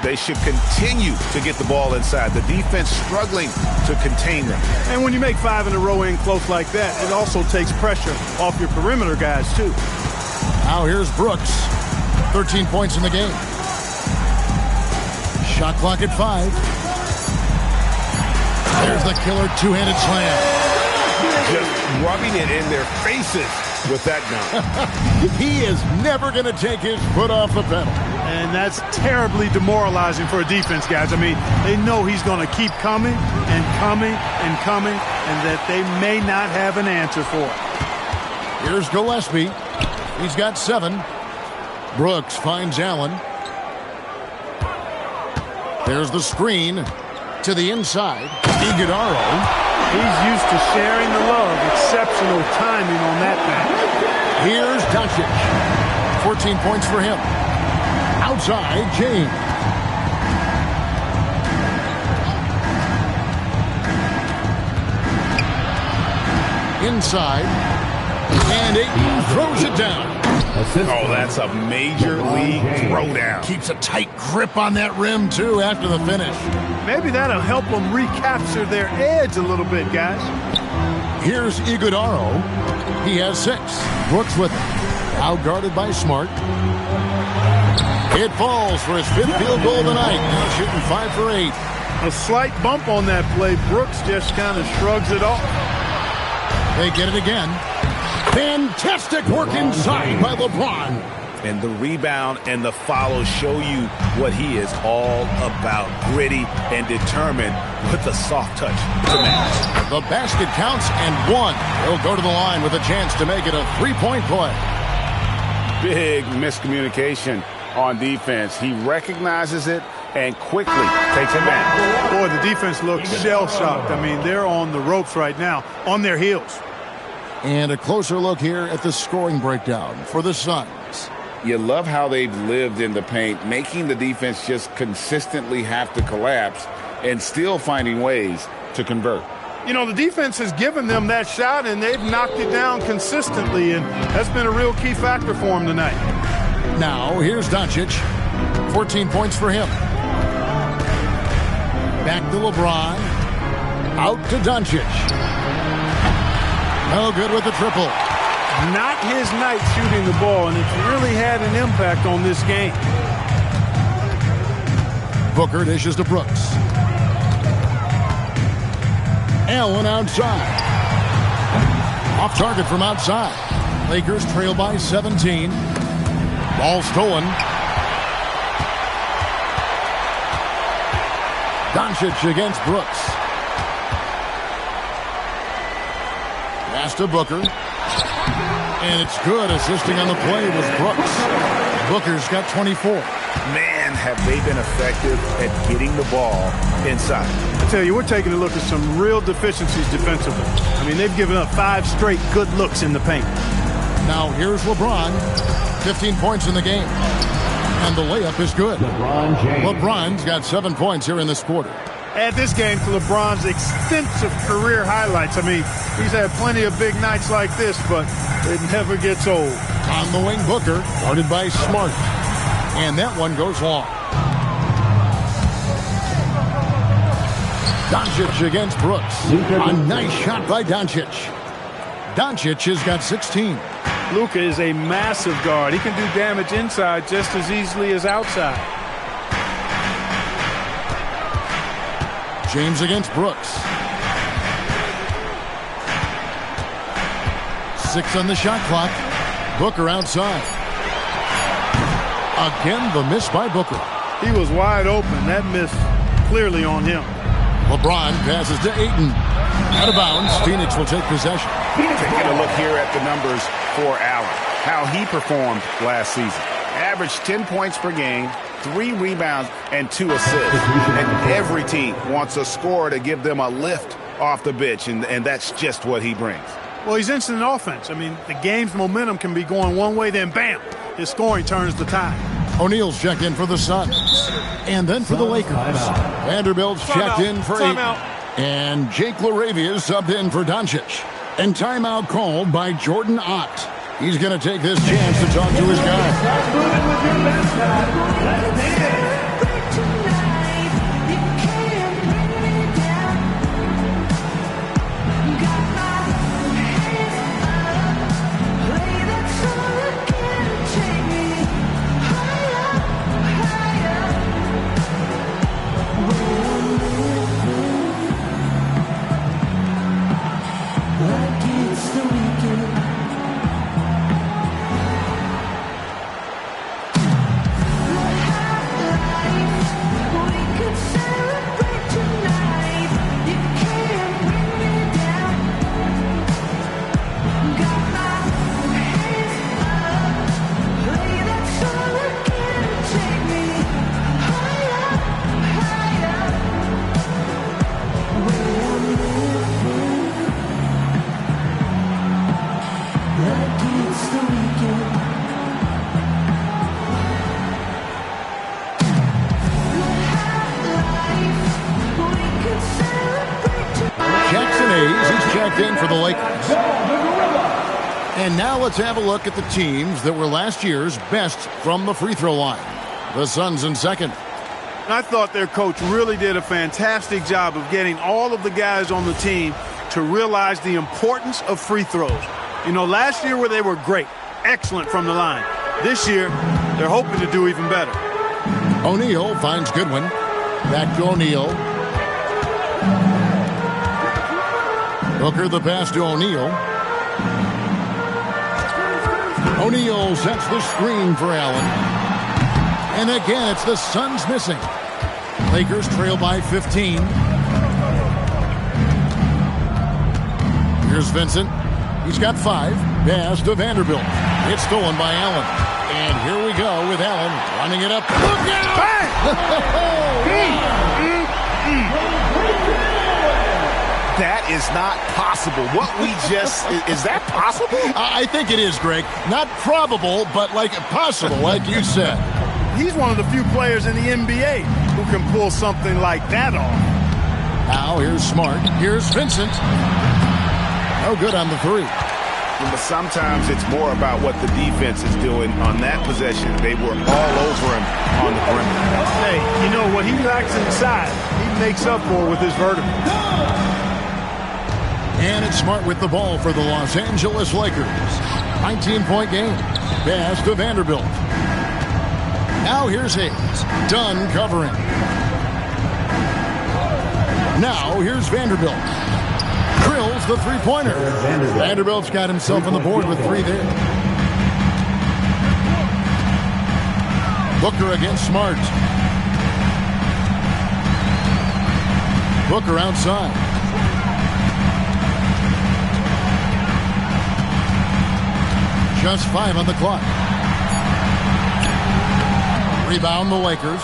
G: They should continue to get the ball inside. The defense struggling to contain them.
D: And when you make 5 in a row in close like that, it also takes pressure off your perimeter guys, too.
B: Now here's Brooks. 13 points in the game. Shot clock at 5. There's the killer two-handed slam.
G: Just rubbing it in their faces with that dunk.
B: He is never going to take his foot off the pedal.
D: And that's terribly demoralizing for a defense, guys. I mean, they know he's going to keep coming and coming and coming, and that they may not have an answer for it.
B: Here's Gillespie. He's got 7. Brooks finds Allen. There's the screen to the inside. Iguodala.
D: He's used to sharing the love. Exceptional timing on that pass.
B: Here's Doncic. 14 points for him. Outside, James. Inside. And Ayton throws it down.
G: Oh, that's a major league throwdown.
B: Keeps a tight grip on that rim, too, after the finish.
D: Maybe that'll help them recapture their edge a little bit, guys.
B: Here's Iguodala. He has 6. Brooks with him. Outguarded by Smart. It falls for his 5th field goal of the night. Now shooting 5 for 8.
D: A slight bump on that play. Brooks just kind of shrugs it off.
B: They get it again. Fantastic work inside by LeBron.
G: And the rebound and the follow show you what he is all about. Gritty and determined with a soft touch to match.
B: The basket counts and 1. He'll go to the line with a chance to make it a 3-point play.
G: Big miscommunication on defense. He recognizes it and quickly takes advantage.
D: Boy, the defense looks shell-shocked. I mean, they're on the ropes right now, on their heels.
B: And a closer look here at the scoring breakdown for the Suns.
C: You love how they've lived in the paint, making the defense just consistently have to collapse and still finding ways to convert.
D: You know, the defense has given them that shot, and they've knocked it down consistently, and that's been a real key factor for them tonight.
B: Now, here's Doncic. 14 points for him. Back to LeBron. Out to Doncic. No good with the triple.
D: Not his night shooting the ball, and it's really had an impact on this game.
B: Booker dishes to Brooks. Allen outside. Off target from outside. Lakers trail by 17. Ball stolen. Doncic against Brooks. Pass to Booker. And it's good. Assisting on the play was Brooks. Booker's got 24.
G: Man, have they been effective at getting the ball inside.
D: I tell you, we're taking a look at some real deficiencies defensively. I mean, they've given up 5 straight good looks in the paint.
B: Now here's LeBron. 15 points in the game. And the layup is good. LeBron's got 7 points here in this quarter.
D: Add this game to LeBron's extensive career highlights. I mean, he's had plenty of big nights like this, but it never gets old.
B: On the wing, Booker, guarded by Smart. And that one goes long. Doncic against Brooks. A nice shot by Doncic. Doncic has got 16.
D: Luka is a massive guard. He can do damage inside just as easily as outside.
B: James against Brooks. 6 on the shot clock. Booker outside. Again, the miss by Booker.
D: He was wide open. That miss clearly on him.
B: LeBron passes to Ayton. Out of bounds. Phoenix will take possession.
G: Taking a look here at the numbers for Allen. How he performed last season. Averaged 10 points per game, 3 rebounds, and 2 assists. And every team wants a scorer to give them a lift off the bench, and that's just what he brings.
D: Well, he's instant offense. I mean, the game's momentum can be going one way, then bam, his scoring turns the tide.
B: O'Neal's checked in for the Suns. And then for the Lakers, Vanderbilt's checked in for 8. And Jake LaRavia subbed in for Doncic. And timeout called by Jordan Ott. He's going to take this chance to talk to his guy. In for the Lakers. And now let's have a look at the teams that were last year's best from the free throw line. The Suns in second.
D: I thought their coach really did a fantastic job of getting all of the guys on the team to realize the importance of free throws. You know, last year where they were great, excellent from the line. This year, they're hoping to do even better.
B: O'Neal finds Goodwin. Back to O'Neal. Booker the pass to O'Neal. O'Neal sets the screen for Allen. And again, it's the Suns missing. Lakers trail by 15. Here's Vincent. He's got 5. Pass to Vanderbilt. It's stolen by Allen. And here we go with Allen running it up. Look out!
G: That is not possible. What we just, is that possible?
B: I think it is, Greg. Not probable, but like possible, like you said.
D: He's one of the few players in the NBA who can pull something like that off.
B: Now here's Smart. Here's Vincent. No good on the 3.
G: But sometimes it's more about what the defense is doing on that possession. They were all over him on the perimeter.
D: Hey, you know what he lacks inside, he makes up for with his vertical.
B: And it's Smart with the ball for the Los Angeles Lakers. 19-point game. Pass to Vanderbilt. Now here's Hayes. Dunn covering. Now here's Vanderbilt. Drills the three-pointer. Vanderbilt's got himself on the board with 3 there. Booker against Smart. Booker outside. Just 5 on the clock. Rebound the Lakers.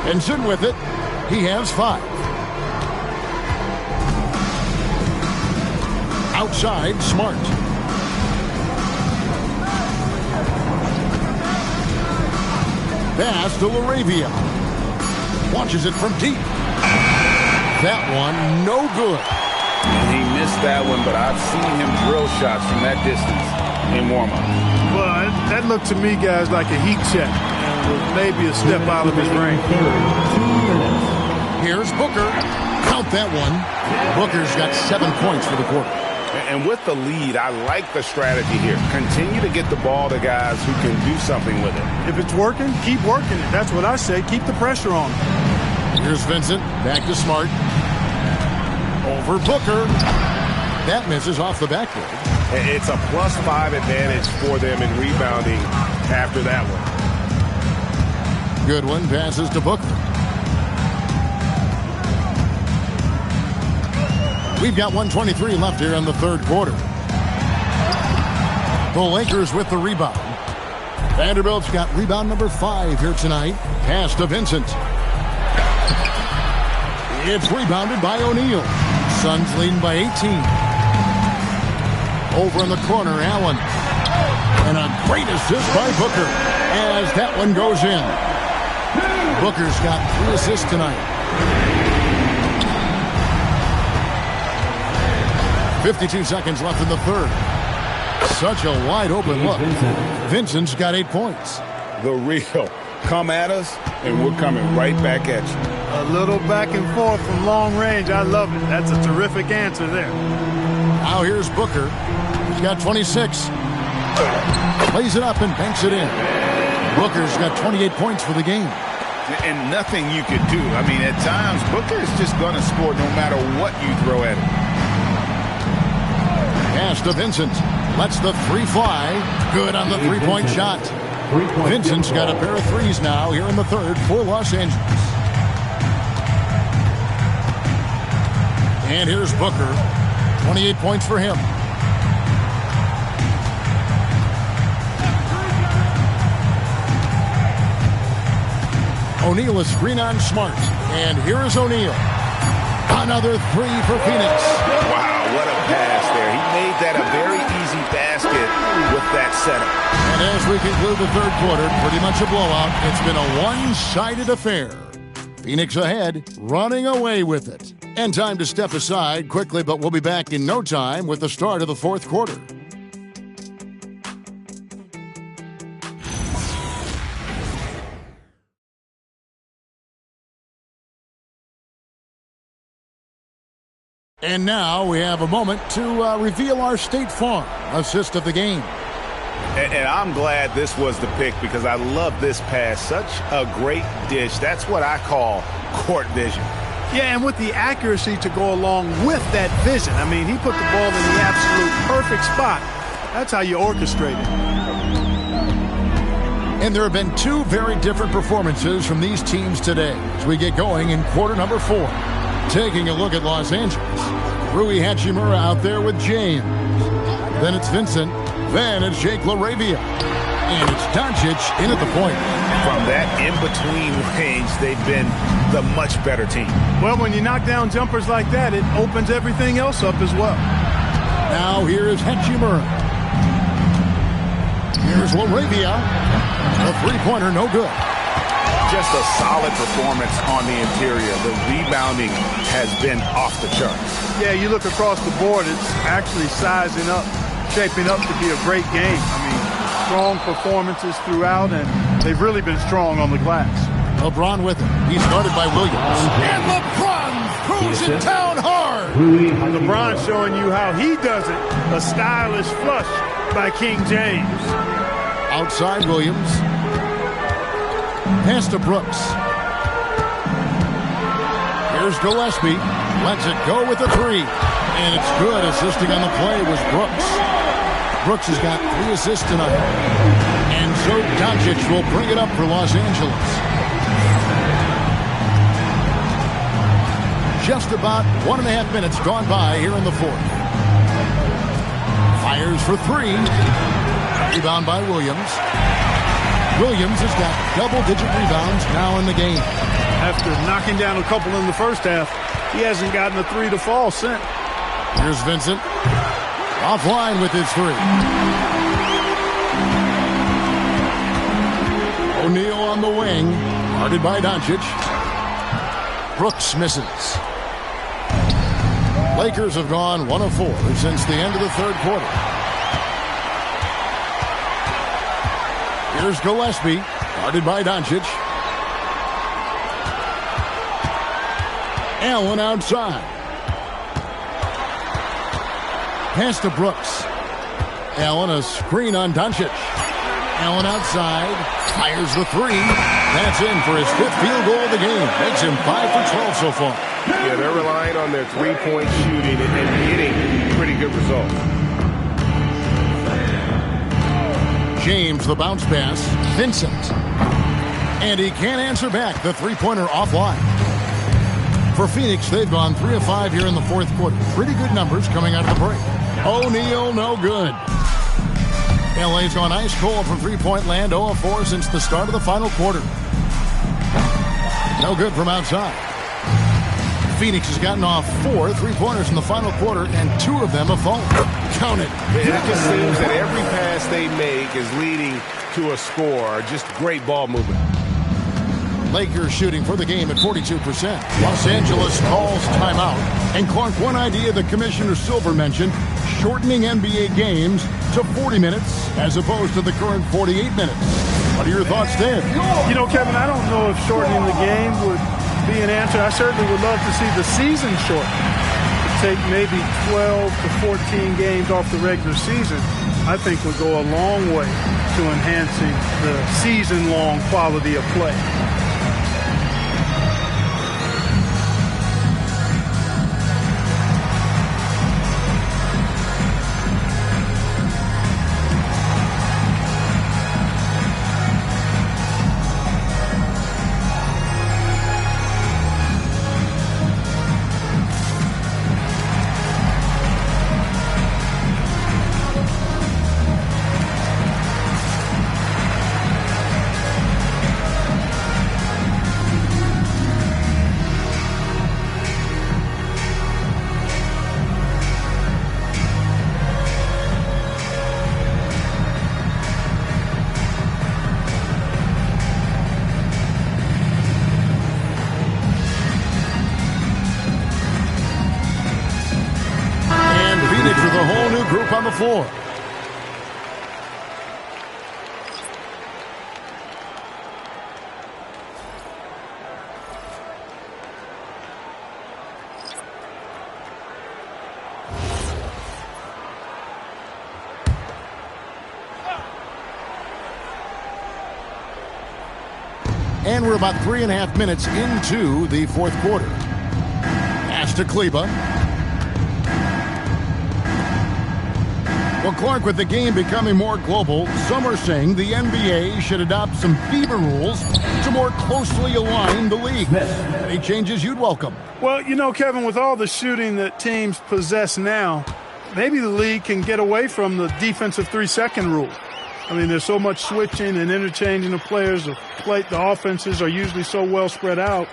B: Benson with it. He has 5. Outside, Smart. Pass to LaRavia. Launches it from deep. That one, no good.
G: And he missed that one, but I've seen him drill shots from that distance in warm-up.
D: Well, that looked to me, guys, like a heat check. And was maybe a step out of his range.
B: Here's Booker. Count that one. Booker's got 7 points for the quarter.
G: And with the lead, I like the strategy here. Continue to get the ball to guys who can do something with it.
D: If it's working, keep working it. That's what I say. Keep the pressure on him.
B: Here's Vincent. Back to Smart. Over Booker. That misses off the backboard.
G: It's a +5 advantage for them in rebounding after that one.
B: Goodwin passes to Booker. We've got 1:23 left here in the third quarter. The Lakers with the rebound. Vanderbilt's got rebound number 5 here tonight. Pass to Vincent. It's rebounded by O'Neal. Suns leading by 18. Over in the corner, Allen. And a great assist by Booker as that one goes in. Booker's got 3 assists tonight. 52 seconds left in the third. Such a wide open look. Vincent's got 8 points.
G: The real. Come at us, and we're coming right back at you.
D: A little back and forth from long range. I love it. That's a terrific answer there.
B: Now here's Booker. He's got 26. Plays it up and banks it in. Booker's got 28 points for the game.
G: And nothing you could do. I mean, at times, Booker is just going to score no matter what you throw at him.
B: Pass to Vincent. Lets the 3 fly. Good on the 3-point shot. Vincent's got a pair of 3s now here in the third for Los Angeles. And here's Booker. 28 points for him. O'Neal is screen on Smart. And here is O'Neal. Another 3 for Phoenix.
G: Wow, what a pass there. He made that a very easy basket with that setup.
B: And as we conclude the third quarter, pretty much a blowout. It's been a one-sided affair. Phoenix ahead, running away with it. And time to step aside quickly, but we'll be back in no time with the start of the fourth quarter. And now we have a moment to reveal our State Farm assist of the game.
G: And I'm glad this was the pick because I love this pass. Such a great dish. That's what I call court vision.
D: Yeah, and with the accuracy to go along with that vision. I mean, he put the ball in the absolute perfect spot. That's how you orchestrate it.
B: And there have been 2 very different performances from these teams today as we get going in quarter number 4. Taking a look at Los Angeles. Rui Hachimura out there with James. Then it's Vincent. Then it's Jake LaRavia. And it's Doncic in at the point.
G: From that in-between range, they've been the much better team.
D: Well, when you knock down jumpers like that, it opens everything else up as well.
B: Now here is Hachimura. Here's LaRavia. A 3-pointer, no good.
G: Just a solid performance on the interior. The rebounding has been off the charts.
D: Yeah, you look across the board, it's actually sizing up, shaping up to be a great game. I mean, strong performances throughout, and they've really been strong on the glass.
B: LeBron with him. He's guarded by Williams. And LeBron cruising down hard.
D: LeBron showing you how he does it. A stylish flush by King James.
B: Outside Williams. Pass to Brooks. Here's Gillespie. Lets it go with the 3. And it's good. Assisting on the play was Brooks. Brooks has got 3 assists tonight. And so Doncic will bring it up for Los Angeles. Just about 1.5 minutes gone by here in the fourth. Fires for 3. Rebound by Williams. Williams has got double-digit rebounds now in the game.
D: After knocking down a couple in the first half, he hasn't gotten a 3 to fall since.
B: Here's Vincent. Offline with his 3. O'Neal on the wing. Guarded by Doncic. Brooks misses. Lakers have gone 1 of 4 since the end of the third quarter. Here's Gillespie, guarded by Doncic. Allen outside. Pass to Brooks. Allen a screen on Doncic. Allen outside, fires the 3. That's in for his 5th field goal of the game. Makes him 5 for 12 so far.
H: Yeah, they're relying on their 3-point shooting and getting pretty good results.
B: James, the bounce pass. Vincent. And he can't answer back. The 3-pointer offline. For Phoenix, they've gone 3 of 5 here in the fourth quarter. Pretty good numbers coming out of the break. O'Neal, no good. LA's gone ice cold from 3-point land, 0 of 4 since the start of the final quarter. No good from outside. Phoenix has gotten off 4 3-pointers in the final quarter, and 2 of them have fallen. Count it.
G: It just seems that every pass they make is leading to a score. Just great ball movement.
B: Lakers shooting for the game at 42%. Los Angeles calls timeout. And Clark, one idea that Commissioner Silver mentioned, shortening NBA games to 40 minutes as opposed to the current 48 minutes. What are your thoughts there?
D: You know, Kevin, I don't know if shortening the game would be an answer. I certainly would love to see the season shortened. To take maybe 12 to 14 games off the regular season, I think would go a long way to enhancing the season-long quality of play.
B: On the floor. And we're about 3.5 minutes into the fourth quarter. Pass to Kleba. Well, Clark, with the game becoming more global, some are saying the NBA should adopt some FIBA rules to more closely align the league. Any changes you'd welcome?
D: Well, you know, Kevin, with all the shooting that teams possess now, maybe the league can get away from the defensive 3-second rule. I mean, there's so much switching and interchanging of players. The offenses are usually so well spread out.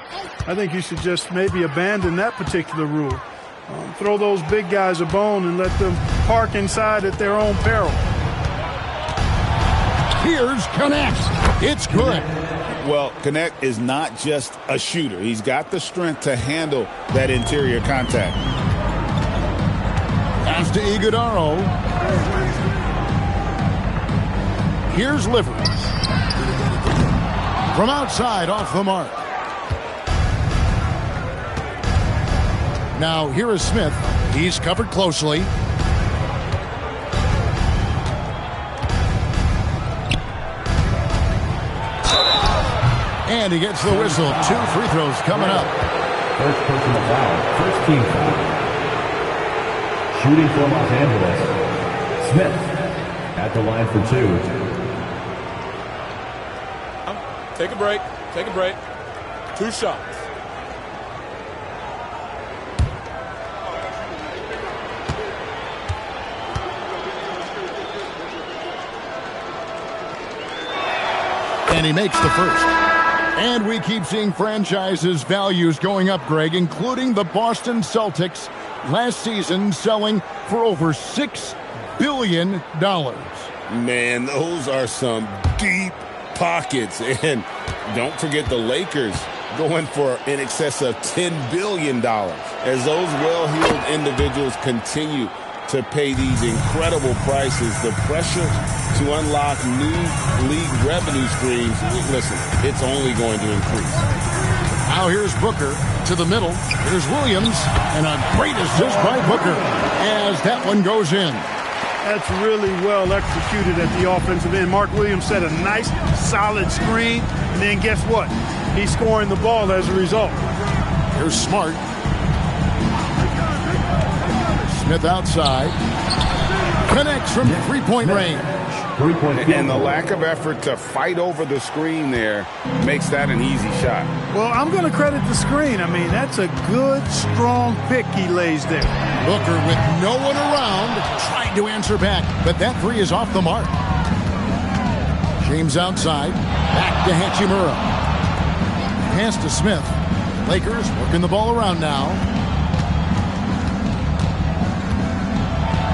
D: I think you should just maybe abandon that particular rule. Throw those big guys a bone and let them park inside at their own peril.
B: Here's Kunad. It's good.
G: Well, Kunad is not just a shooter. He's got the strength to handle that interior contact.
B: Pass to Iguodala. Here's Livers. From outside, off the mark. Now, here is Smith. He's covered closely. And he gets the whistle. 2 free throws coming up.
A: First personal foul. First team foul. Shooting for Los Angeles. Smith at the line for 2.
I: Take a break. Take a break. 2 shots.
B: And he makes the first. And we keep seeing franchises' values going up, Greg, including the Boston Celtics last season selling for over $6 billion.
C: Man, those are some deep pockets. And don't forget the Lakers going for in excess of $10 billion. As those well-heeled individuals continue to pay these incredible prices, the pressure to unlock new league revenue streams, listen, it's only going to increase.
B: Now here's Booker to the middle. Here's Williams, and a great assist by Booker as that one goes in.
D: That's really well executed at the offensive end. Mark Williams set a nice, solid screen, and then guess what? He's scoring the ball as a result.
B: Here's Smart. Smith outside. Connects from three-point range.
G: And the lack of effort to fight over the screen there makes that an easy shot.
D: Well, I'm going to credit the screen. I mean, that's a good, strong pick he lays there.
B: Booker with no one around, trying to answer back, but that three is off the mark. James outside, back to Hachimura. Pass to Smith. Lakers working the ball around now.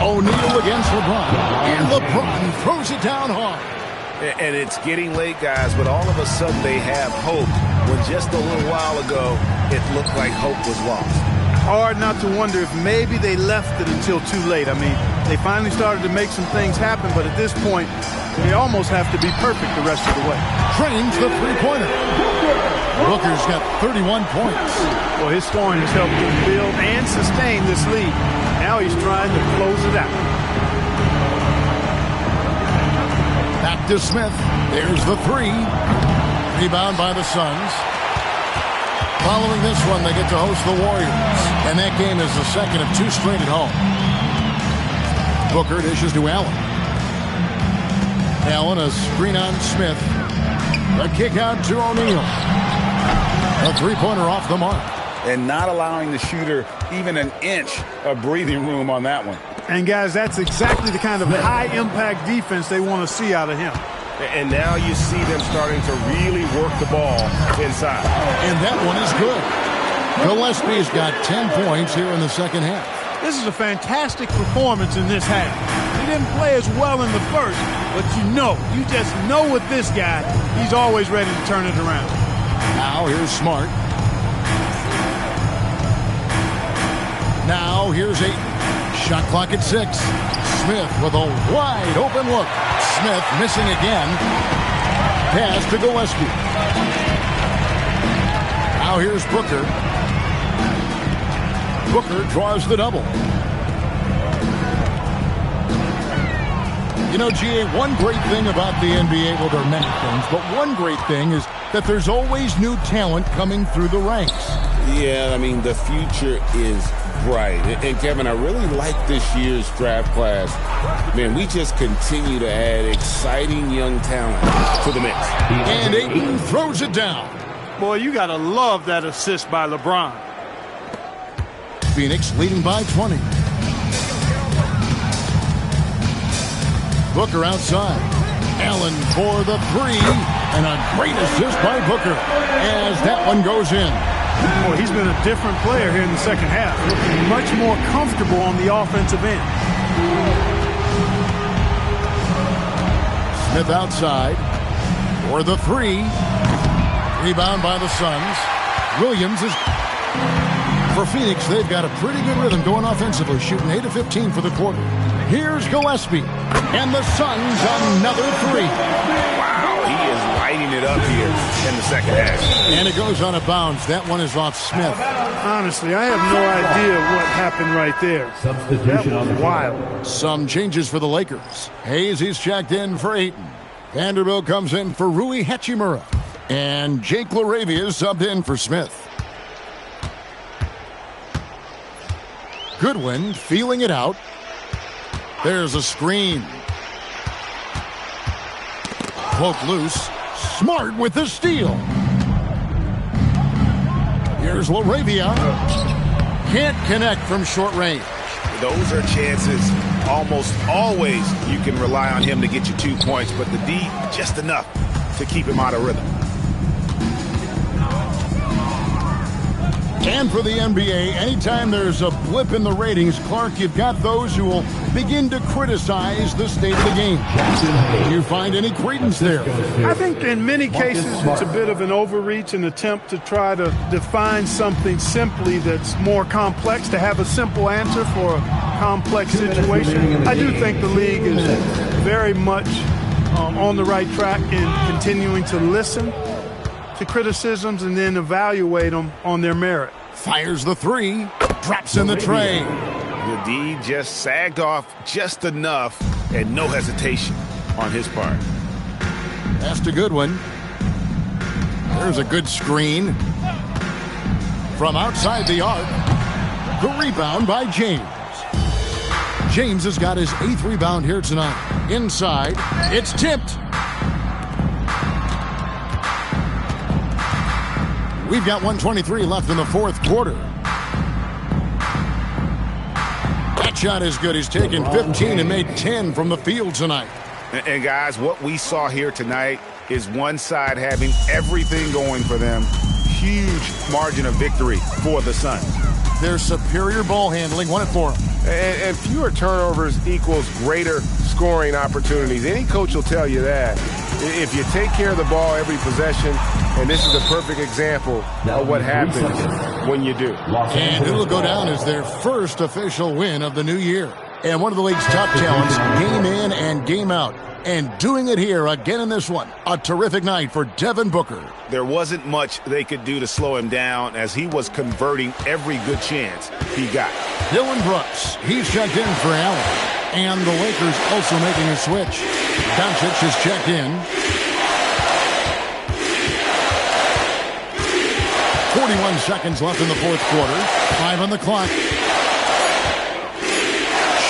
B: O'Neal against LeBron. And LeBron throws it down hard.
G: And it's getting late, guys, but all of a sudden they have hope when just a little while ago it looked like hope was lost.
D: Hard not to wonder if maybe they left it until too late. I mean, they finally started to make some things happen, but at this point, they almost have to be perfect the rest of the way.
B: Trains the three-pointer. Booker's got 31 points.
D: Well, his scoring has helped him build and sustain this lead. Now he's trying to close it out.
B: Back to Smith. There's the three. Rebound by the Suns. Following this one, they get to host the Warriors. And that game is the second of two straight at home. Booker dishes to Allen. Allen, a screen on Smith. A kick out to O'Neal. A three-pointer off the mark.
G: And not allowing the shooter even an inch of breathing room on that one.
D: And, guys, that's exactly the kind of high-impact defense they want to see out of him.
G: And now you see them starting to really work the ball inside.
B: And that one is good. Gillespie's got 10 points here in the second half.
D: This is a fantastic performance in this half. He didn't play as well in the first, but you just know with this guy, he's always ready to turn it around.
B: Now here's Smart. Now here's 8. Shot clock at 6. Smith with a wide open look. Smith missing again. Pass to Gillespie. Now here's Booker. Booker draws the double. You know, GA, one great thing about the NBA, well, there are many things, but one great thing is that there's always new talent coming through the ranks.
C: Yeah, I mean, the future is bright. And Kevin, I really like this year's draft class. Man, we just continue to add exciting young talent to the mix.
B: And Ayton throws it down.
D: Boy, you got to love that assist by LeBron.
B: Phoenix leading by 20. Booker outside. Allen for the three. And a great assist by Booker as that one goes in.
D: Boy, he's been a different player here in the second half. Looking much more comfortable on the offensive end.
B: Smith outside for the three. Rebound by the Suns. Williams is... For Phoenix, they've got a pretty good rhythm going offensively, shooting 8 of 15 for the quarter. Here's Gillespie. And the Suns another three.
G: Wow, he is lighting it up here in the second half.
B: And it goes on a bounce. That one is off Smith.
D: Honestly, I have no idea what happened right there.
A: Substitution
D: that was
A: on the
D: wild.
B: Some changes for the Lakers. Hayes, he's checked in for Ayton. Vanderbilt comes in for Rui Hachimura. And Jake LaRavia is subbed in for Smith. Goodwin feeling it out. There's a screen. Cloak loose. Smart with the steal. Here's LaRavia. Can't connect from short range.
G: Those are chances. Almost always you can rely on him to get you 2 points, but the D just enough to keep him out of rhythm.
B: And for the NBA, anytime there's a blip in the ratings, Clark, you've got those who will begin to criticize the state of the game. Do you find any credence there?
D: I think in many cases it's a bit of an overreach, an attempt to try to define something simply that's more complex, to have a simple answer for a complex situation. I do think the league is very much on the right track in continuing to listen to criticisms and then evaluate them on their merit.
B: Fires the three, drops in the tray.
G: The D just sagged off just enough and no hesitation on his part.
B: That's a good one. There's a good screen. From outside the arc, the rebound by James. James has got his 8th rebound here tonight. Inside, it's tipped. We've got 1:23 left in the fourth quarter. That shot is good. He's taken 15 and made 10 from the field tonight.
G: And guys, what we saw here tonight is one side having everything going for them, huge margin of victory for the Suns.
B: Their superior ball handling won it for them.
H: And fewer turnovers equals greater scoring opportunities. Any coach will tell you that. If you take care of the ball every possession, and this is a perfect example of what happens when you do.
B: And it'll go down as their first official win of the new year. And one of the league's top talents, game in and game out. And doing it here again in this one. A terrific night for Devin Booker.
G: There wasn't much they could do to slow him down as he was converting every good chance he got.
B: Dylan Brooks, he's checked in for Allen. And the Lakers also making a switch. Doncic is checked in. 41 seconds left in the fourth quarter. 5 on the clock.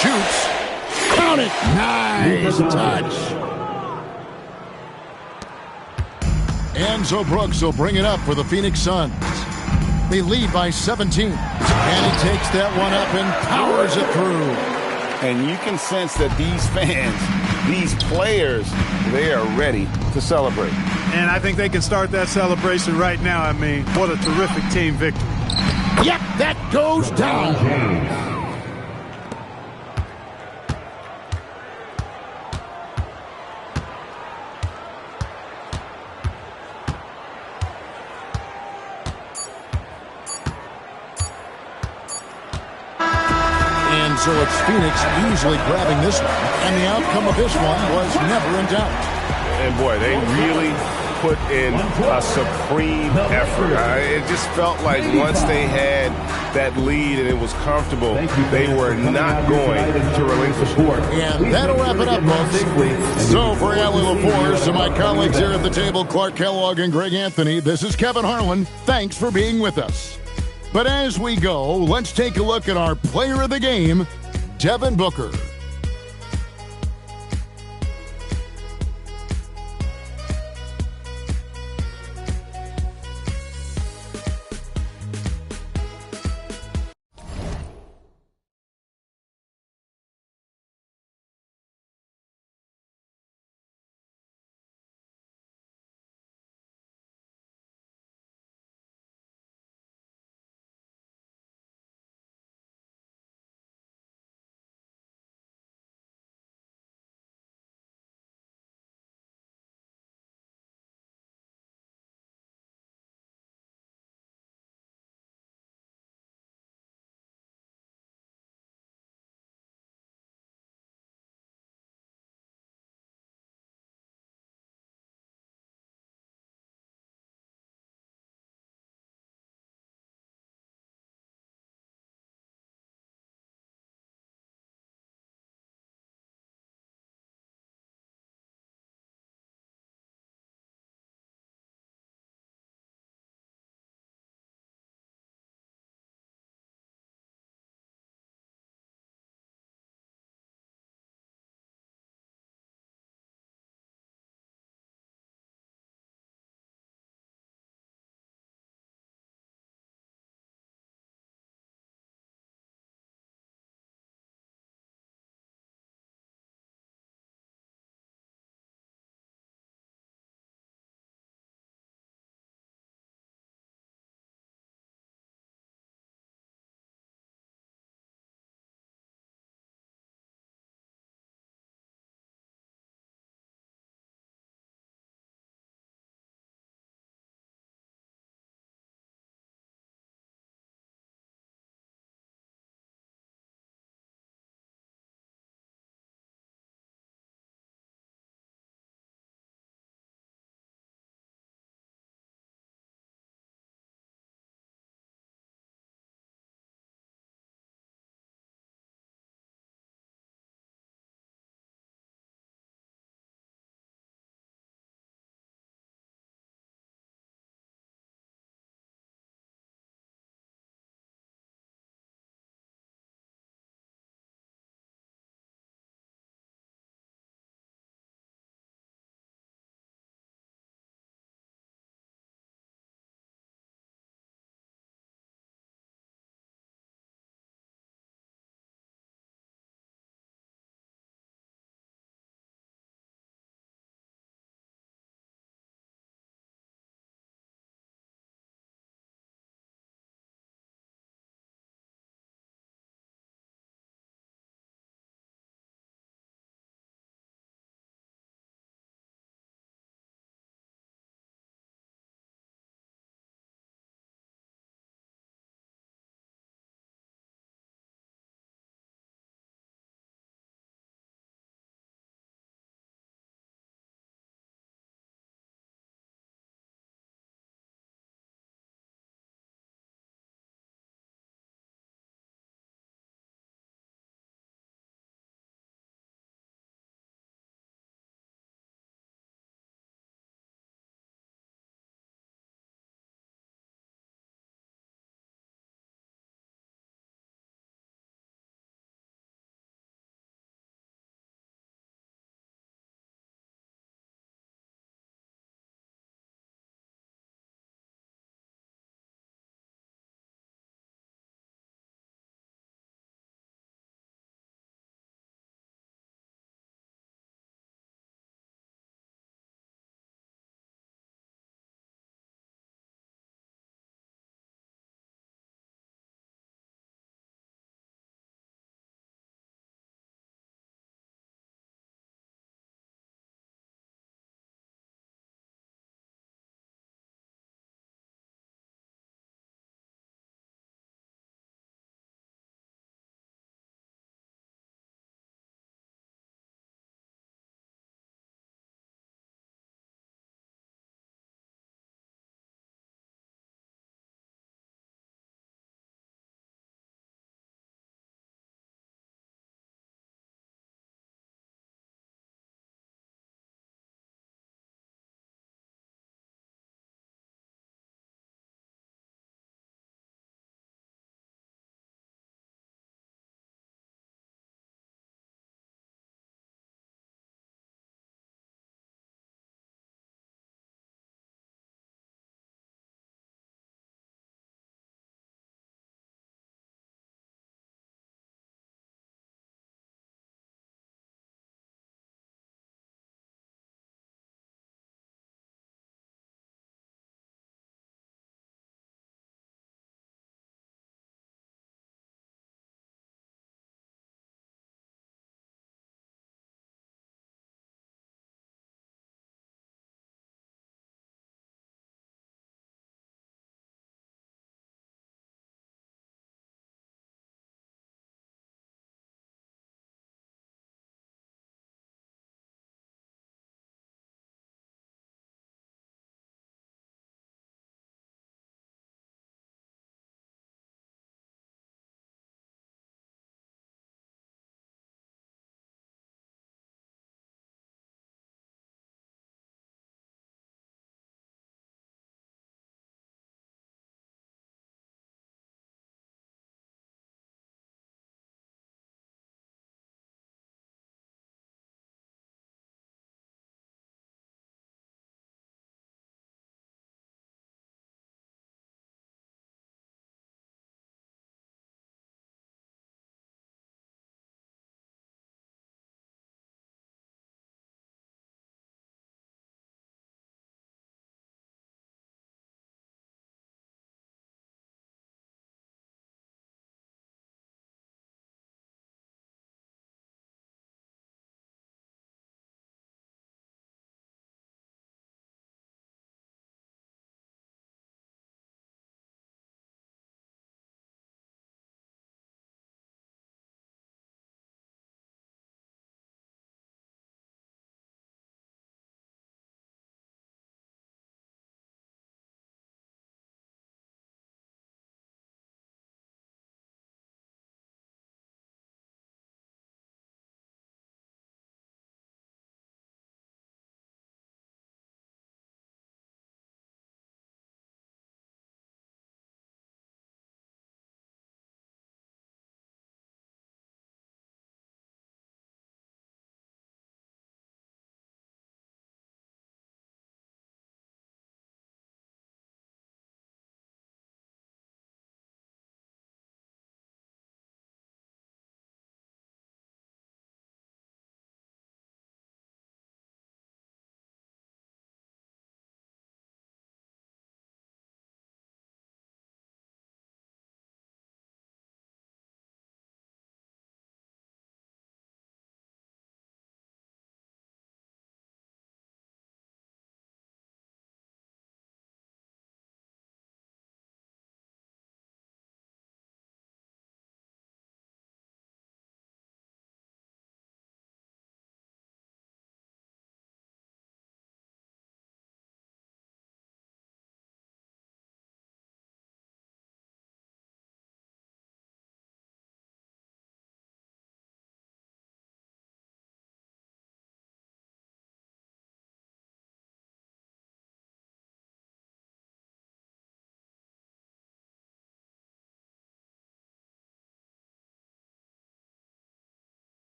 B: Shoots. Count it. Nice touch. Enzo Brooks will bring it up for the Phoenix Suns. They lead by 17. And he takes that one up and powers it through.
G: And you can sense that these fans, these players, they are ready to celebrate.
D: And I think they can start that celebration right now. I mean, what a terrific team victory.
B: Yep, that goes down. So it's Phoenix easily grabbing this one, and the outcome of this one was never in doubt.
H: And boy, they really put in a supreme effort. It just felt like once they had that lead and it was comfortable, they were not going to relinquish it.
B: And that'll wrap it up, folks. So for Allie LaForce and my colleagues here at the table, Clark Kellogg and Greg Anthony, this is Kevin Harlan. Thanks for being with us. But as we go, let's take a look at our player of the game, Devin Booker.